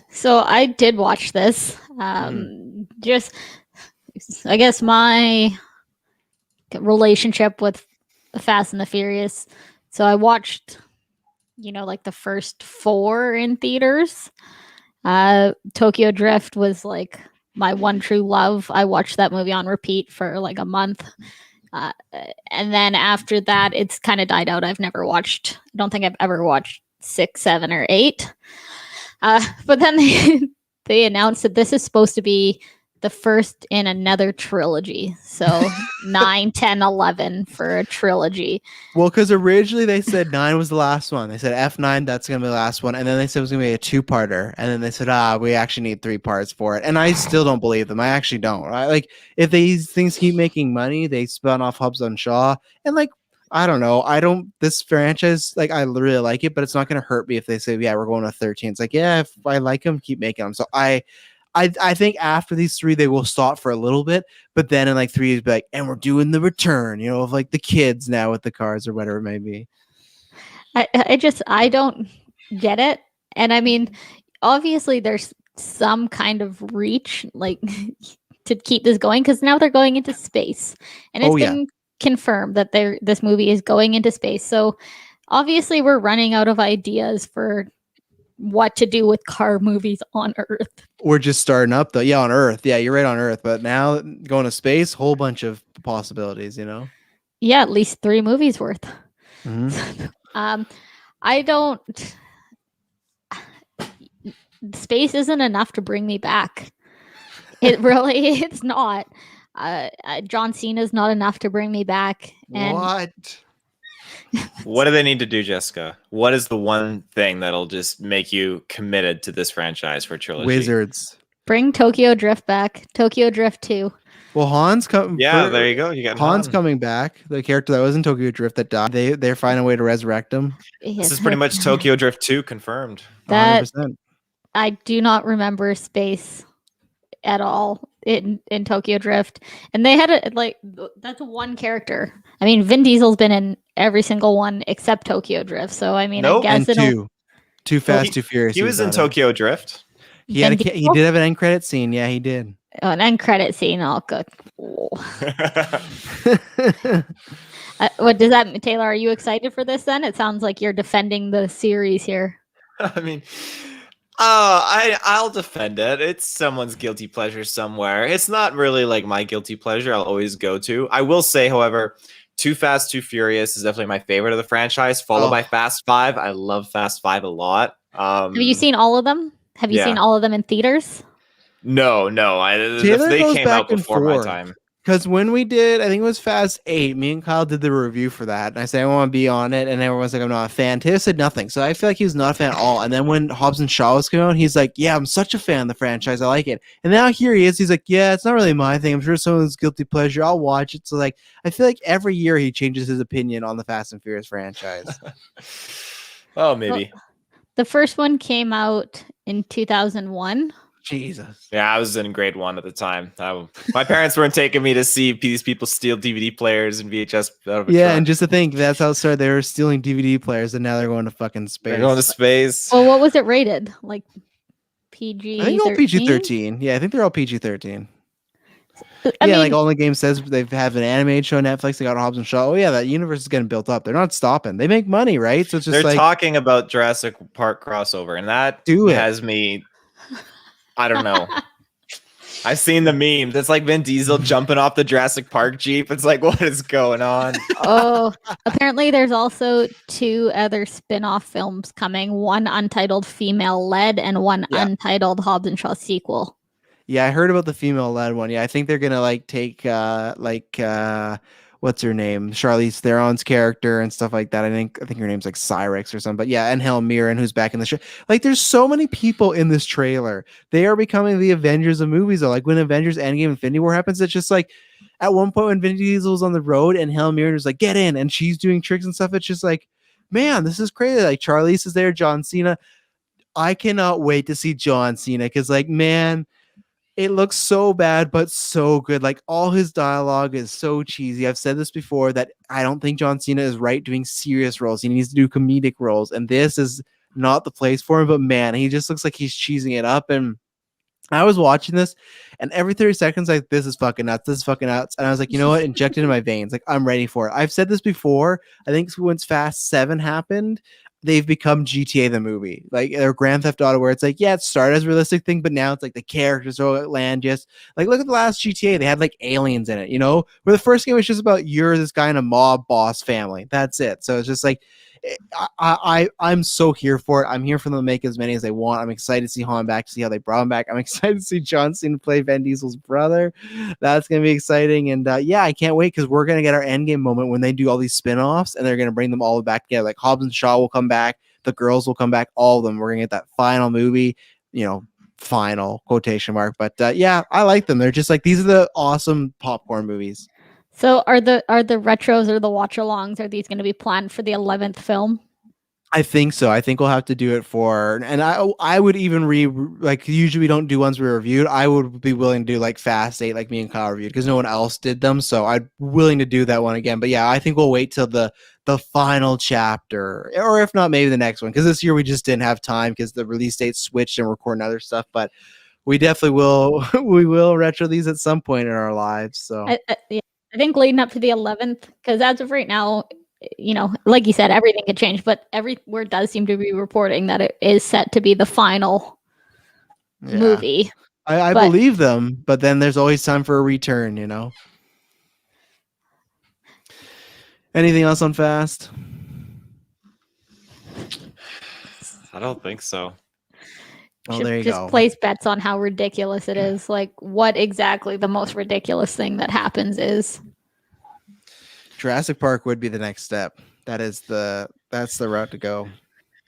So I did watch this. Just, I guess my relationship with Fast and the Furious. So I watched, like the first 4 in theaters. Tokyo Drift was like my one true love. I watched that movie on repeat for like a month. And then after that, it's kind of died out. I don't think I've ever watched 6, 7, or 8. But then they announced that this is supposed to be the first in another trilogy. So 9, 10, 11 for a trilogy. Well, because originally they said 9 was the last one. They said F9, that's going to be the last one. And then they said it was going to be a 2-parter. And then they said, we actually need 3 parts for it. And I still don't believe them. I actually don't. Like, if these things keep making money, they spun off Hobbs on Shaw. And like, I don't know. This franchise, like, I really like it, but it's not going to hurt me if they say, yeah, we're going to 13. It's like, yeah, if I like them, keep making them. So I think after these 3, they will stop for a little bit, but then in like 3 years, be like, and we're doing the return, of like the kids now with the cars or whatever it may be. I don't get it. And I mean, obviously there's some kind of reach like to keep this going because now they're going into space and it's been confirmed that this movie is going into space. So obviously we're running out of ideas for what to do with car movies on Earth. We're just starting up though. Yeah, on Earth. Yeah, you're right, on Earth. But now going to space, whole bunch of possibilities, Yeah, at least 3 movies worth. Mhm. I don't. Space isn't enough to bring me back. It really, it's not. John Cena is not enough to bring me back. And What? What do they need to do, Jessica? What is the one thing that'll just make you committed to this franchise for trilogy? Wizards. bring Tokyo Drift back. Tokyo Drift 2. Well, Han's Yeah, there you go. You got Han's Han. coming back. The character that was in Tokyo Drift that died. They're finding a way to resurrect him. This is pretty much Tokyo Drift 2 confirmed. That 100%. I do not remember space at all in Tokyo Drift, and they had it like that's one character. I mean, Vin Diesel's been in every single one except Tokyo Drift. So I mean, Nope. I And guess it'll. Too Fast, Too Furious. He was in Tokyo Drift. He had Vin he Diesel? did have an end credit scene. Yeah, he did. Oh, an end credit scene. Oh, good. What does that mean, Taylor? Are you excited for this? Then it sounds like you're defending the series here. I mean, I'll defend it. It's someone's guilty pleasure somewhere. It's not really like my guilty pleasure. I'll always go to. I will say, however, Too Fast, Too Furious is definitely my favorite of the franchise, followed by Fast 5. I love Fast 5 a lot. Have you seen all of them? Have you seen all of them in theaters? No. Taylor They goes came back out and before my forth. time. Because when we did, I think it was Fast 8, me and Kyle did the review for that. And I said, I want to be on it. And everyone's like, I'm not a fan. Taylor said nothing. So I feel like he was not a fan at all. And then when Hobbs and Shaw was coming out, he's like, yeah, I'm such a fan of the franchise. I like it. And now here he is. He's like, yeah, it's not really my thing. I'm sure someone's guilty pleasure. I'll watch it. So like, I feel like every year he changes his opinion on the Fast and Furious franchise. Oh, maybe. Well, the first one came out in 2001. Jesus. Yeah, I was in grade 1 at the time. My parents weren't taking me to see these people steal DVD players and VHS out of a Yeah, truck. and just to think, that's how it started. They were stealing DVD players, and now they're going to fucking space. They're going to space. Well, what was it rated? Like PG? I think all PG-13. Yeah, I think they're all PG-13. I mean, like all the game says they have an animated show on Netflix. They got Hobbs and Shaw. Oh yeah, that universe is getting built up. They're not stopping. They make money, right? So it's just They're like talking about Jurassic Park crossover, and that has me. I don't know. I've seen the memes. It's like Vin Diesel jumping off the Jurassic Park Jeep. It's like, what is going on? Oh, apparently there's also 2 other spin-off films coming. One untitled Female Led and one untitled Hobbs and Shaw sequel. Yeah, I heard about the female led one. Yeah, I think they're gonna like take what's her name? Charlize Theron's character and stuff like that. I think her name's like Cyrix or something. But yeah, and Helen Mirren, who's back in the show. Like, there's so many people in this trailer. They are becoming the Avengers of movies. Though, like when Avengers Endgame Infinity War happens, it's just like at one point when Vin Diesel was on the road and Helen Mirren was like, "Get in," and she's doing tricks and stuff. It's just like, man, this is crazy. Like Charlize is there, John Cena. I cannot wait to see John Cena because, like, man. It looks so bad, but so good. Like, all his dialogue is so cheesy. I've said this before that I don't think John Cena is right doing serious roles. He needs to do comedic roles, and this is not the place for him. But man, he just looks like he's cheesing it up. And I was watching this, and every 30 seconds, like, this is fucking nuts. This is fucking nuts. And I was like, you know what? Inject it in my veins. Like, I'm ready for it. I've said this before. I think once Fast 7 happened, they've become GTA the movie, like their Grand Theft Auto, where it's like, yeah, it started as a realistic thing, but now it's like the characters are outlandish. Like, look at the last GTA; they had like aliens in it, you know. Where the first game was just about you're this guy in a mob boss family. That's it. So it's just like, I'm so here for it. I'm here for them to make as many as they want. I'm excited to see Han back, to see how they brought him back. I'm excited to see John Cena play Vin Diesel's brother. That's gonna be exciting, and yeah, I can't wait because we're gonna get our endgame moment when they do all these spin-offs and they're gonna bring them all back together. Like Hobbs and Shaw will come back, the girls will come back, all of them. We're gonna get that final movie, you know, final quotation mark. But yeah, I like them. They're just like, these are the awesome popcorn movies. So are the retros or the watch-alongs, are these going to be planned for the 11th film? I think so. I think we'll have to do it for, and I would even like, usually we don't do ones we reviewed. I would be willing to do like Fast 8, like me and Kyle reviewed, because no one else did them. So I'm willing to do that one again. But yeah, I think we'll wait till the final chapter, or if not, maybe the next one, because this year we just didn't have time because the release date switched and we're recording other stuff. But we definitely will. We will retro these at some point in our lives. So I think leading up to the 11th, because as of right now, you know, like you said, everything could change, but everywhere does seem to be reporting that it is set to be the final movie. I believe them, but then there's always time for a return, you know? Anything else on Fast? I don't think so. Oh, Should there you just go. place bets on how ridiculous it is. Like what exactly the most ridiculous thing that happens is. Jurassic Park would be the next step. That's the route to go.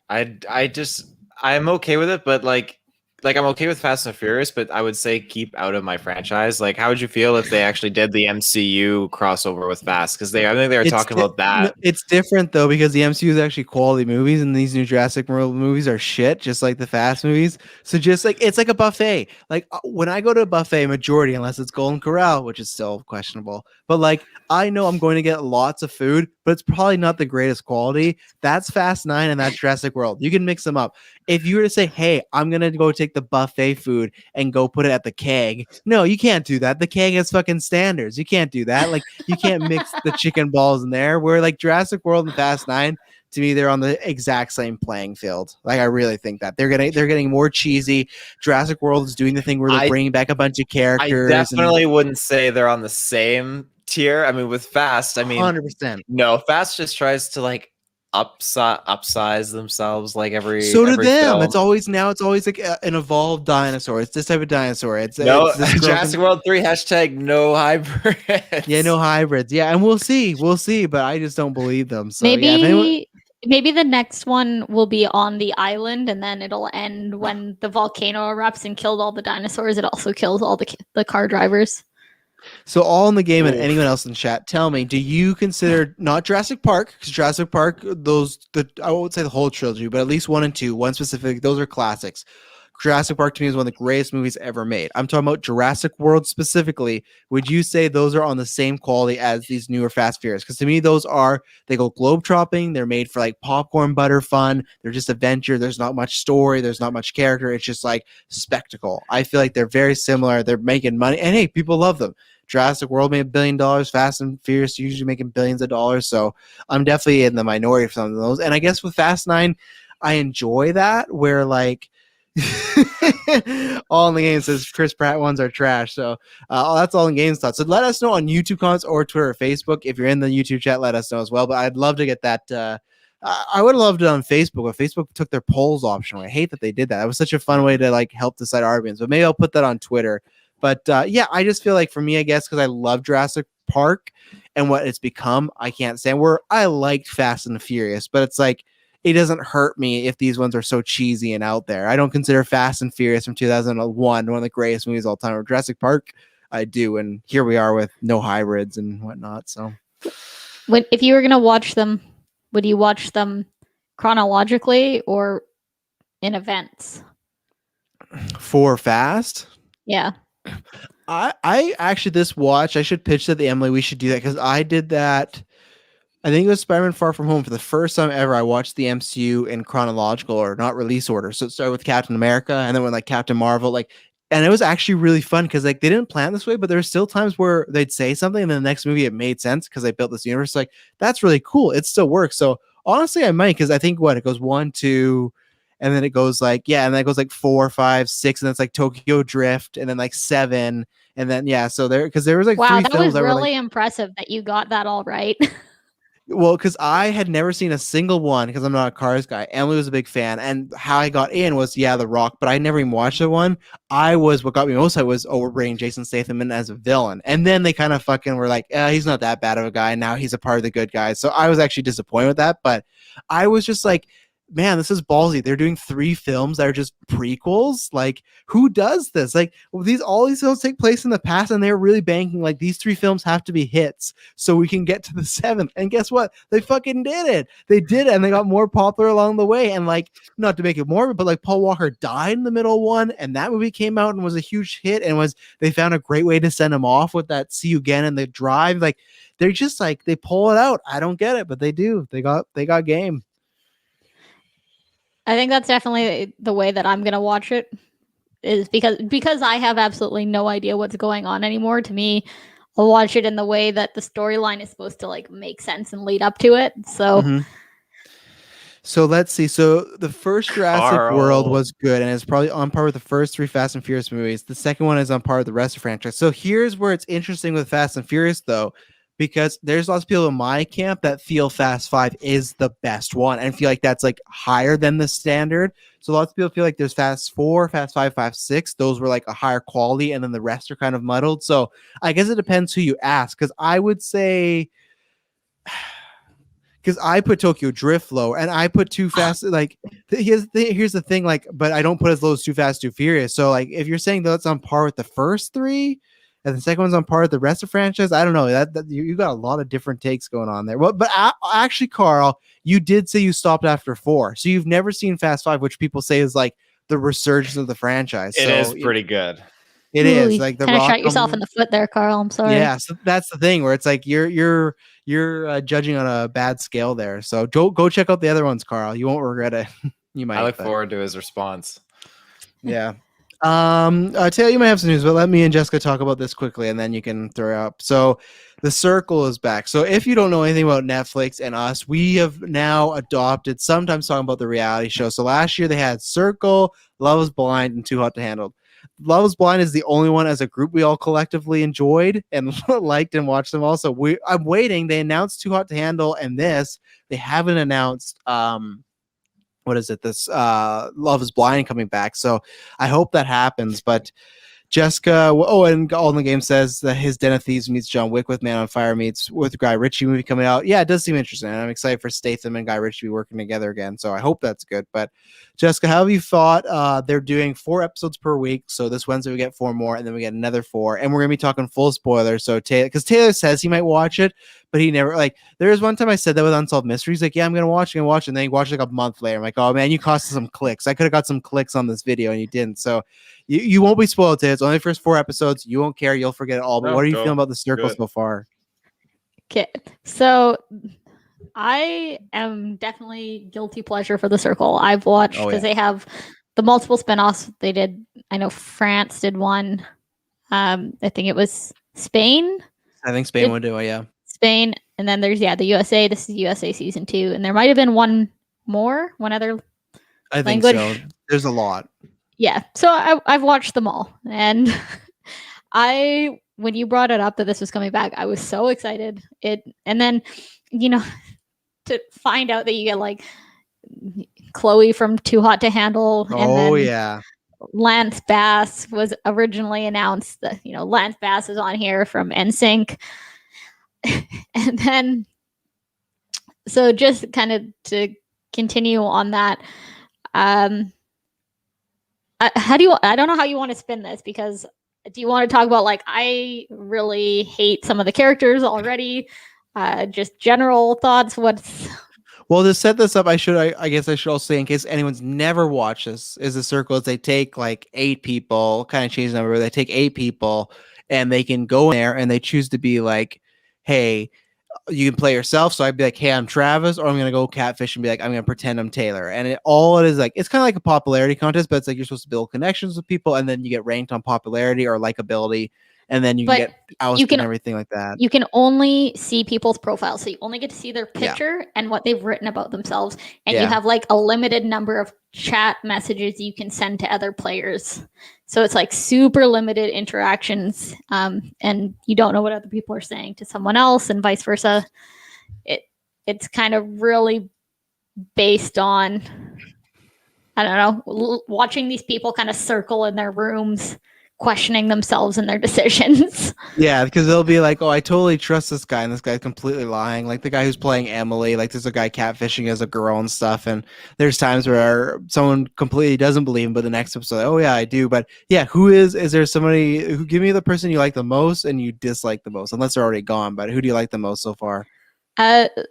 I'm okay with it, but like I'm okay with Fast and Furious, but I would say keep out of my franchise. Like, how would you feel if they actually did the MCU crossover with Fast? Because I think they were talking about that. It's different though because the MCU is actually quality movies, and these new Jurassic World movies are shit, just like the Fast movies. So just like it's like a buffet. Like when I go to a buffet, majority, unless it's Golden Corral, which is still questionable, but like I know I'm going to get lots of food, but it's probably not the greatest quality. That's Fast 9 and that's Jurassic World. You can mix them up. If you were to say, hey, I'm going to go take the buffet food and go put it at the keg. No, you can't do that. The keg has fucking standards. You can't do that. Like you can't mix the chicken balls in there. Where like Jurassic World and Fast 9, to me, they're on the exact same playing field. Like I really think that they're getting more cheesy. Jurassic World is doing the thing where they're bringing back a bunch of characters. I definitely wouldn't say they're on the same tier. I mean, with Fast, I mean, 100%. No, Fast just tries to like upsize themselves like every. So do every them. film. It's always like an evolved dinosaur. It's this type of dinosaur. It's this Jurassic World 3 # no hybrids. Yeah, no hybrids. Yeah, and we'll see, but I just don't believe them. So maybe yeah, maybe the next one will be on the island, and then it'll end when the volcano erupts and killed all the dinosaurs. It also kills all the car drivers. So all in the game and anyone else in chat, tell me, do you consider not Jurassic Park? Because Jurassic Park, I won't say the whole trilogy, but at least 1 and 2, one specific, those are classics. Jurassic Park to me is one of the greatest movies ever made. I'm talking about Jurassic World specifically. Would you say those are on the same quality as these newer Fast Furious? Because to me, they go globe-tropping. They're made for like popcorn butter fun. They're just adventure. There's not much story. There's not much character. It's just like spectacle. I feel like they're very similar. They're making money. And hey, people love them. Jurassic World made $1 billion. Fast and Furious usually making billions of dollars. So I'm definitely in the minority for some of those. And I guess with Fast 9, I enjoy that where like all in the game says Chris Pratt ones are trash. So that's all in games thoughts. So let us know on YouTube comments or Twitter or Facebook. If you're in the YouTube chat, let us know as well. But I'd love to get that. I would have loved it on Facebook, but Facebook took their polls option. I hate that they did that. It was such a fun way to like help decide arguments. But maybe I'll put that on Twitter. But yeah, I just feel like for me, I guess, because I love Jurassic Park and what it's become, I can't stand where I liked Fast and the Furious, but it's like, it doesn't hurt me if these ones are so cheesy and out there. I don't consider Fast and Furious from 2001 one of the greatest movies of all time. Or Jurassic Park, I do. And here we are with no hybrids and whatnot. So if you were going to watch them, would you watch them chronologically or in events? For Fast? Yeah. I actually, this watch, I should pitch that to Emily. We should do that because I did that. I think it was Spider-Man Far From Home. For the first time ever, I watched the MCU in chronological or not release order. So it started with Captain America and then when like Captain Marvel, and it was actually really fun because like they didn't plan this way, but there were still times where they'd say something and then the next movie it made sense because they built this universe. Like that's really cool. It still works. So honestly, I might because I think it goes 1, 2, and then it goes and then it goes 4, 5, 6, and then it's like Tokyo Drift, and then 7, and then so there was wow, 3 that films was that really were impressive that you got that all right. Well, because I had never seen a single one because I'm not a Cars guy. Emily was a big fan, and how I got in was The Rock, but I never even watched the one. What got me most was we're bringing Jason Statham in as a villain, and then they kind of fucking were like, he's not that bad of a guy. Now he's a part of the good guys. So I was actually disappointed with that, but I was just like, man, this is ballsy. They're doing 3 films that are just prequels. Like, who does this? All these films take place in the past, and they're really banking these 3 films have to be hits so we can get to the 7th. And guess what? They fucking did it. They did it, and they got more popular along the way. And not to make it morbid, but Paul Walker died in the middle one, and that movie came out and was a huge hit. And they found a great way to send him off with that "See You Again" and the Drive. They're just they pull it out. I don't get it, but they do. They got game. I think that's definitely the way that I'm going to watch it is because I have absolutely no idea what's going on anymore. To me, I'll watch it in the way that the storyline is supposed to make sense and lead up to it. So, So let's see. So the first Jurassic World was good and it's probably on par with the first 3 Fast and Furious movies. The second one is on par with the rest of the franchise. So here's where it's interesting with Fast and Furious though. because there's lots of people in my camp that feel Fast 5 is the best one and feel like that's like higher than the standard. So lots of people feel like there's Fast 4, Fast 5, Fast 6. Those were like a higher quality, and then the rest are kind of muddled. So I guess it depends who you ask, because I would say, because I put Tokyo Drift low, and I put Too Fast. Like here's the thing, like, but I don't put as low as Too Fast, Too Furious. So like, if you're saying that's on par with the first three, and the second one's on par with the rest of the franchise, I don't know. That you got a lot of different takes going on there. Well, but actually, Carl, you did say you stopped after 4, so you've never seen Fast 5, which people say is like the resurgence of the franchise. It is pretty good. It is like the kind of Rock shot yourself in the foot there, Carl. I'm sorry. Yeah, so that's the thing where it's like you're judging on a bad scale there. So go check out the other ones, Carl. You won't regret it. You might. I look forward to his response. Yeah. Taylor, you might have some news, but let me and Jessica talk about this quickly, and then you can throw up. So, The Circle is back. So, if you don't know anything about Netflix and us, we have now adopted, sometimes talking about the reality show. So, last year they had Circle, Love is Blind, and Too Hot to Handle. Love is Blind is the only one as a group we all collectively enjoyed and liked and watched them all. So, I'm waiting. They announced Too Hot to Handle and this. They haven't announced what is it? This Love is Blind coming back. So I hope that happens. But Jessica, and All in the Game says that his Den of Thieves meets John Wick with Man on Fire meets with Guy Ritchie movie coming out. Yeah, it does seem interesting. I'm excited for Statham and Guy Ritchie working together again. So I hope that's good. But Jessica, how have you thought? They're doing 4 episodes per week. So this Wednesday we get 4 more, and then we get another 4. And we're gonna be talking full spoilers. So because Taylor says he might watch it, but he never like. There was one time I said that with Unsolved Mysteries, like, yeah, I'm gonna watch, and then he watched like a month later. I'm like, oh man, you cost us some clicks. I could have got some clicks on this video, and you didn't. So you won't be spoiled today. It's only the first 4 episodes. You won't care. You'll forget it all. But what are you feeling about The Circle so far? Okay, so I am definitely guilty pleasure for The Circle. I've watched because they have the multiple spinoffs they did. I know France did one. I think it was Spain. I think Spain would do it, yeah. Spain, and then there's the USA. This is USA season 2, and there might have been one other. I think so. There's a lot. Yeah, so I've watched them all, and when you brought it up that this was coming back, I was so excited. And then to find out that you get like Chloe from Too Hot to Handle, and then Lance Bass was originally announced. That Lance Bass is on here from NSYNC. And then, so just kind of to continue on that, I don't know how you want to spin this, because do you want to talk about, like, I really hate some of the characters already, just general thoughts? Well, to set this up, I guess I should also say, in case anyone's never watched this, is The Circle is they take like 8 people, kind of change the number, they take 8 people and they can go in there and they choose to be like, hey, you can play yourself. So I'd be like, hey, I'm Travis, or I'm going to go catfish and be like, I'm going to pretend I'm Taylor. And it is like, it's kind of like a popularity contest, but it's like you're supposed to build connections with people, and then you get ranked on popularity or likability, and then you can get ousted and everything like that. You can only see people's profiles. So you only get to see their picture and what they've written about themselves. And you have like a limited number of chat messages you can send to other players. So it's like super limited interactions. And you don't know what other people are saying to someone else, and vice versa. It's kind of really based on, I don't know, watching these people kind of circle in their rooms, questioning themselves and their decisions. Yeah, because they'll be like, oh, I totally trust this guy, and this guy's completely lying. Like the guy who's playing Emily, like there's a guy catfishing as a girl and stuff, and there's times where someone completely doesn't believe him, but the next episode, oh yeah, I do. But yeah, is there somebody who, give me the person you like the most and you dislike the most, unless they're already gone, but who do you like the most so far?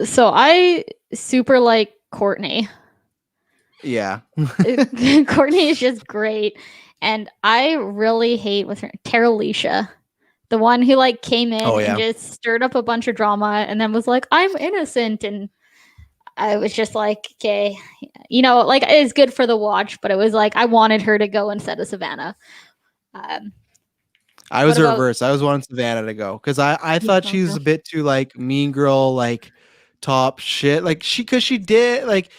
So I super like Courtney. Yeah. Courtney is just great. And I really hate with her Terralisha, the one who like came in and just stirred up a bunch of drama and then was like, I'm innocent. And I was just like, okay, like it's good for the watch, but it was like, I wanted her to go instead of Savannah. I was reverse. I was wanting Savannah to go, because I thought she was a bit too like mean girl, like top shit. Like she did like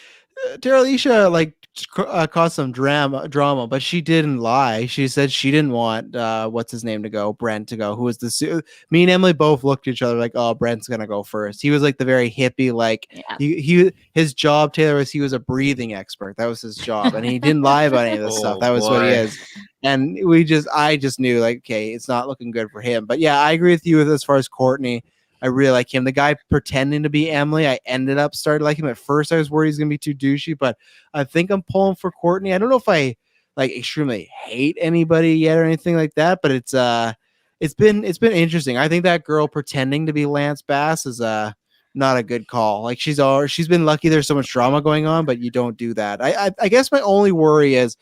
Terralisha like caused some drama, but she didn't lie. She said she didn't want what's his name to go, Brent to go, who was me and Emily both looked at each other like, oh, Brent's gonna go first. He was like the very hippie, like his job, Taylor, was he was a breathing expert. That was his job, and he didn't lie about any of this stuff. That was what he is. And I just knew like, okay, it's not looking good for him. But yeah, I agree with you as far as Courtney. I really like him. The guy pretending to be Emily, I ended up started liking him. At first, I was worried he's gonna be too douchey, but I think I'm pulling for Courtney. I don't know if I like extremely hate anybody yet or anything like that, but it's been interesting. I think that girl pretending to be Lance Bass is not a good call. Like she's been lucky there's so much drama going on, but you don't do that. I guess my only worry is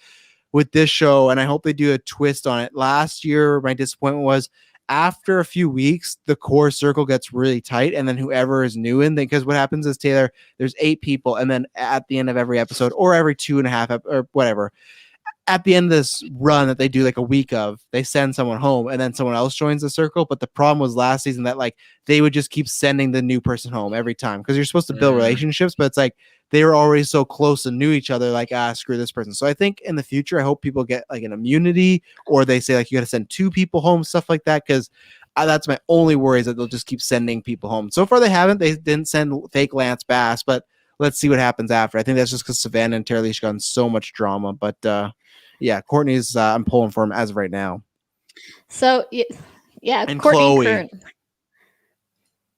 with this show, and I hope they do a twist on it. Last year, my disappointment was after a few weeks, the core circle gets really tight, and then whoever is new in, because what happens is, Taylor, there's 8 people, and then at the end of every episode, or every 2.5 or whatever, at the end of this run that they do like a week of, they send someone home and then someone else joins the circle. But the problem was last season that like they would just keep sending the new person home every time, because you're supposed to build relationships, but it's like they were already so close and knew each other, like, screw this person. So I think in the future, I hope people get like an immunity, or they say like you got to send 2 people home, stuff like that, because that's my only worry, is that they'll just keep sending people home. So far they haven't. They didn't send fake Lance Bass, but let's see what happens after. I think that's just because Savannah and Tara Leash got in so much drama. But yeah, Courtney's I'm pulling for him as of right now. So yeah, and Courtney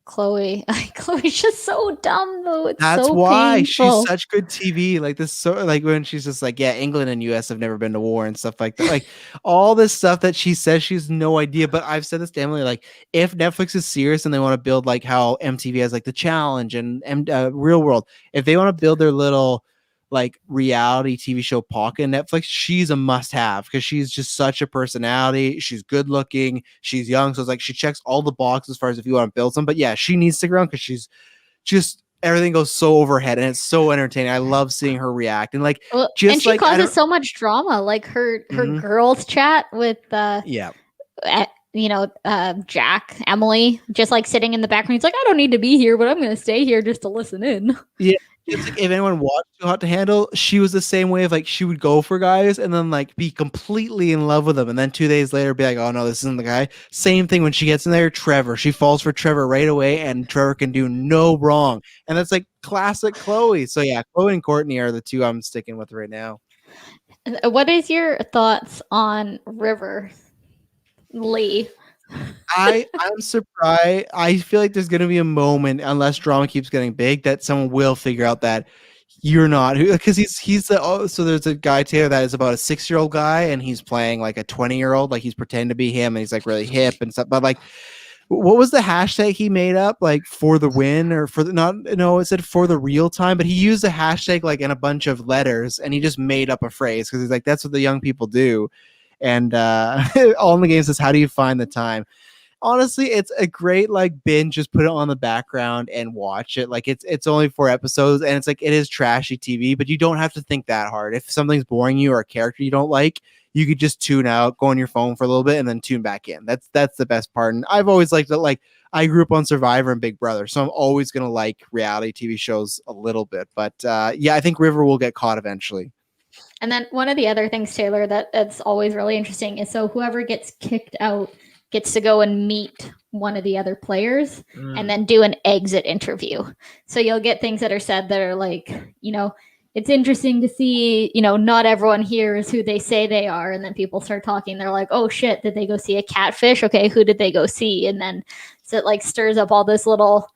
Chloe's just so dumb though. That's so why painful. she's such good TV. Like this, so like when she's just like, yeah, England and US have never been to war and stuff like that. Like all this stuff that she says, she's no idea. But I've said this to Emily, like if Netflix is serious and they want to build like how MTV has like The Challenge and Real World, if they want to build their little like reality TV show pocket Netflix, she's a must-have, because she's just such a personality. She's good looking, she's young, so it's like she checks all the boxes as far as if you want to build some. But yeah, she needs to stick around because she's just everything goes so overhead and it's so entertaining. I love seeing her react, and like and she causes so much drama, like her girls chat with Jack, Emily, just like sitting in the background. He's like, I don't need to be here, but I'm going to stay here just to listen in. Yeah. It's like if anyone watched Too Hot to Handle, she was the same way of like she would go for guys and then like be completely in love with them, and then 2 days later be like, oh no, this isn't the guy. Same thing when she gets in there, Trevor. She falls for Trevor right away, and Trevor can do no wrong. And that's like classic Chloe. So yeah, Chloe and Courtney are the 2 I'm sticking with right now. What is your thoughts on River Lee? I'm surprised. I feel like there's gonna be a moment, unless drama keeps getting big, that someone will figure out that you're not, because he's the so there's a guy Taylor that is about a 6-year-old guy, and he's playing like a 20-year-old, like he's pretending to be him, and he's like really hip and stuff. But like, what was the hashtag he made up, like for the win or for the it said for the real time, but he used a hashtag like in a bunch of letters, and he just made up a phrase because he's like, that's what the young people do. And all in the game says, how do you find the time? Honestly, it's a great like binge. Just put it on the background and watch it. Like it's only 4 episodes, and it's like it is trashy TV, but you don't have to think that hard. If something's boring you or a character you don't like, you could just tune out, go on your phone for a little bit, and then tune back in. That's the best part. And I've always liked that. Like I grew up on Survivor and Big Brother, so I'm always gonna like reality TV shows a little bit. But yeah, I think River will get caught eventually. And then one of the other things, Taylor, that's always really interesting is so whoever gets kicked out gets to go and meet one of the other players and then do an exit interview. So you'll get things that are said that are like, it's interesting to see, not everyone here is who they say they are. And then people start talking. They're like, oh shit, did they go see a catfish? Okay, who did they go see? And then so it like stirs up all this little,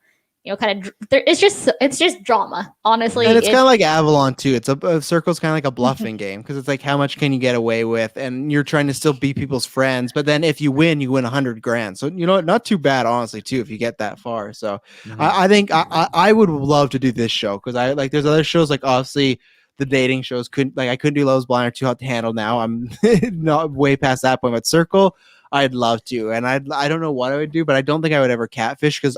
kind of, it's just drama, honestly. And it's kind of like Avalon too. It's a circle's kind of like a bluffing game, because it's like, how much can you get away with? And you're trying to still be people's friends, but then if you win $100,000. So not too bad, honestly, too, if you get that far. So I think I would love to do this show, because I like there's other shows, like obviously the dating shows I couldn't do Love Is Blind or Too Hot to Handle. Now I'm not way past that point, but Circle I'd love to, and I don't know what I would do, but I don't think I would ever catfish, because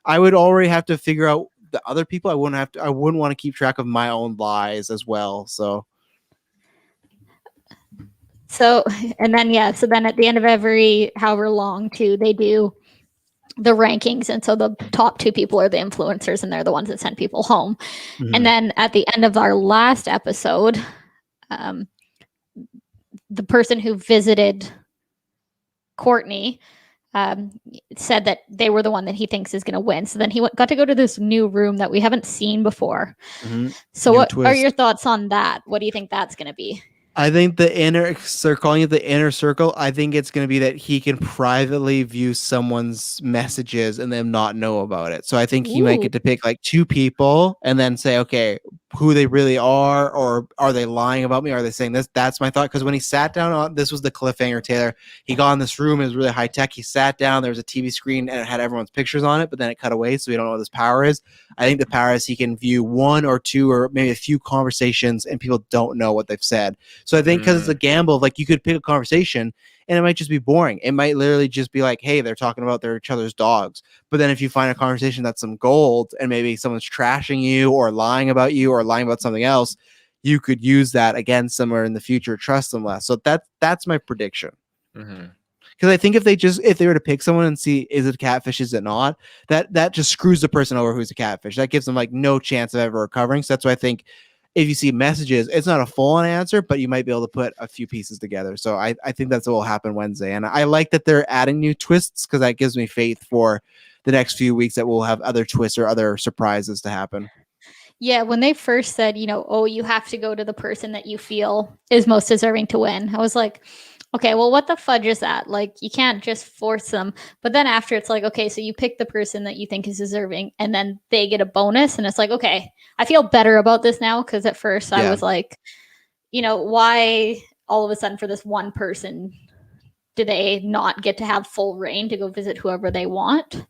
I would already have to figure out the other people. I wouldn't want to keep track of my own lies as well. So and then, so then at the end of every however long too, they do the rankings, and so the top 2 people are the influencers, and they're the ones that send people home. And then at the end of our last episode, the person who visited Courtney said that they were the one that he thinks is going to win. So then he got to go to this new room that we haven't seen before. So New what twist. are your thoughts on that? What do you think that's going to be? I think they're calling it the inner circle. I think it's going to be that he can privately view someone's messages and them not know about it. So I think he might get to pick like 2 people and then say, okay, who they really are, or are they lying about me? Are they saying this? That's my thought. Because when he sat down on, this was the cliffhanger, Taylor. He got in this room. It was really high tech. He sat down. There was a TV screen and it had everyone's pictures on it, but then it cut away. So we don't know what his power is. I think the power is he can view 1 or 2 or maybe a few conversations and people don't know what they've said. So I think because it's a gamble, like you could pick a conversation and it might just be boring. It might literally just be like, hey, they're talking about each other's dogs. But then if you find a conversation that's some gold and maybe someone's trashing you or lying about you or lying about something else, you could use that again somewhere in the future, trust them less. So that's my prediction. Because I think if they were to pick someone and see, is it a catfish, is it not, that just screws the person over who's a catfish. That gives them like no chance of ever recovering. So that's why I think if you see messages, it's not a full-on answer, but you might be able to put a few pieces together. So I think that's what will happen Wednesday. And I like that they're adding new twists because that gives me faith for the next few weeks that we'll have other twists or other surprises to happen. Yeah, when they first said, you have to go to the person that you feel is most deserving to win, I was like, okay, well, what the fudge is that? Like, you can't just force them. But then after, it's like, okay, so you pick the person that you think is deserving, and then they get a bonus. And it's like, okay, I feel better about this now, because at first I was like, why all of a sudden for this one person do they not get to have full reign to go visit whoever they want?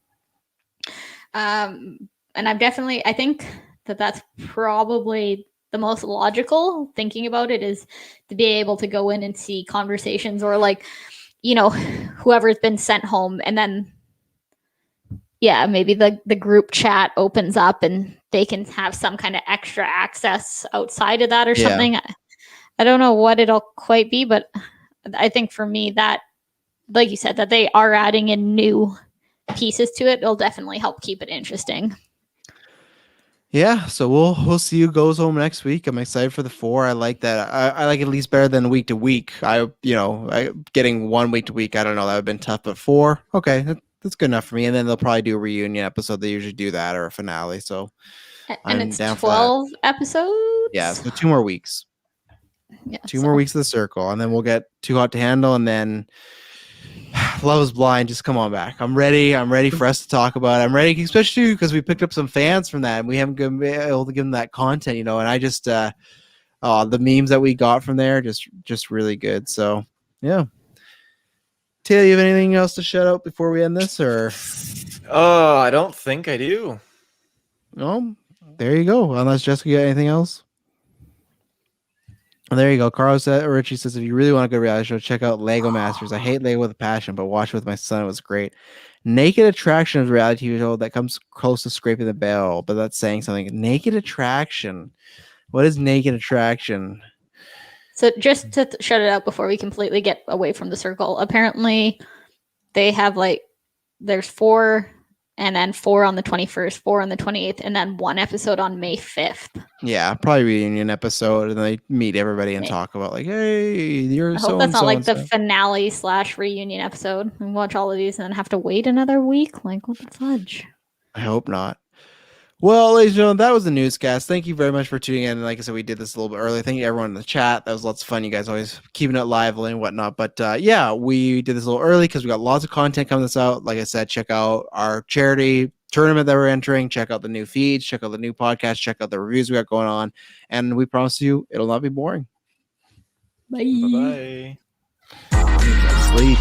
And I think that's probably the most logical, thinking about it, is to be able to go in and see conversations or like, whoever's been sent home, and then maybe the group chat opens up and they can have some kind of extra access outside of that or something. I don't know what it'll quite be, but I think for me that, like you said, that they are adding in new pieces to it, it'll definitely help keep it interesting. Yeah, so we'll see who goes home next week. I'm excited for the 4. I like that. I like it at least better than week to week. Getting 1 week to week, I don't know, that would have been tough, but 4, okay, that's good enough for me. And then they'll probably do a reunion episode. They usually do that, or a finale. So and it's 12 episodes. Yeah, so 2 more weeks. Yeah, 2 more weeks of the circle, and then we'll get Too Hot to Handle, and then Love is Blind. Just come on back. I'm ready for us to talk about it. I'm ready, especially because we picked up some fans from that and we haven't been able to give them that content, and I just the memes that we got from there, just really good. So yeah. Taylor, you have anything else to shout out before we end this, or? Oh, I don't think I do. No, there you go. Unless Jessica, got anything else? Well, there you go. Carlos Richie says, if you really want a good reality show, check out Lego Masters. I hate Lego with a passion, but watch it with my son. It was great. Naked Attraction is a reality TV show that comes close to scraping the barrel, but that's saying something. Naked Attraction. What is Naked Attraction? So just to shut it out before we completely get away from the circle, apparently they have there's 4 and then 4 on the 21st, 4 on the 28th, and then 1 episode on May 5th. Yeah, probably reunion episode, and they meet everybody and talk about hey, you're so. I hope that's not like the finale / reunion episode. And watch all of these and then have to wait another week. Like, what the fudge? I hope not. Well, ladies and gentlemen, that was the newscast. Thank you very much for tuning in. And like I said, we did this a little bit early. Thank you everyone in the chat. That was lots of fun. You guys always keeping it lively and whatnot. But we did this a little early because we got lots of content coming this out. Like I said, check out our charity tournament that we're entering. Check out the new feeds. Check out the new podcast. Check out the reviews we got going on. And we promise you, it'll not be boring. Bye. Bye-bye. Sleep.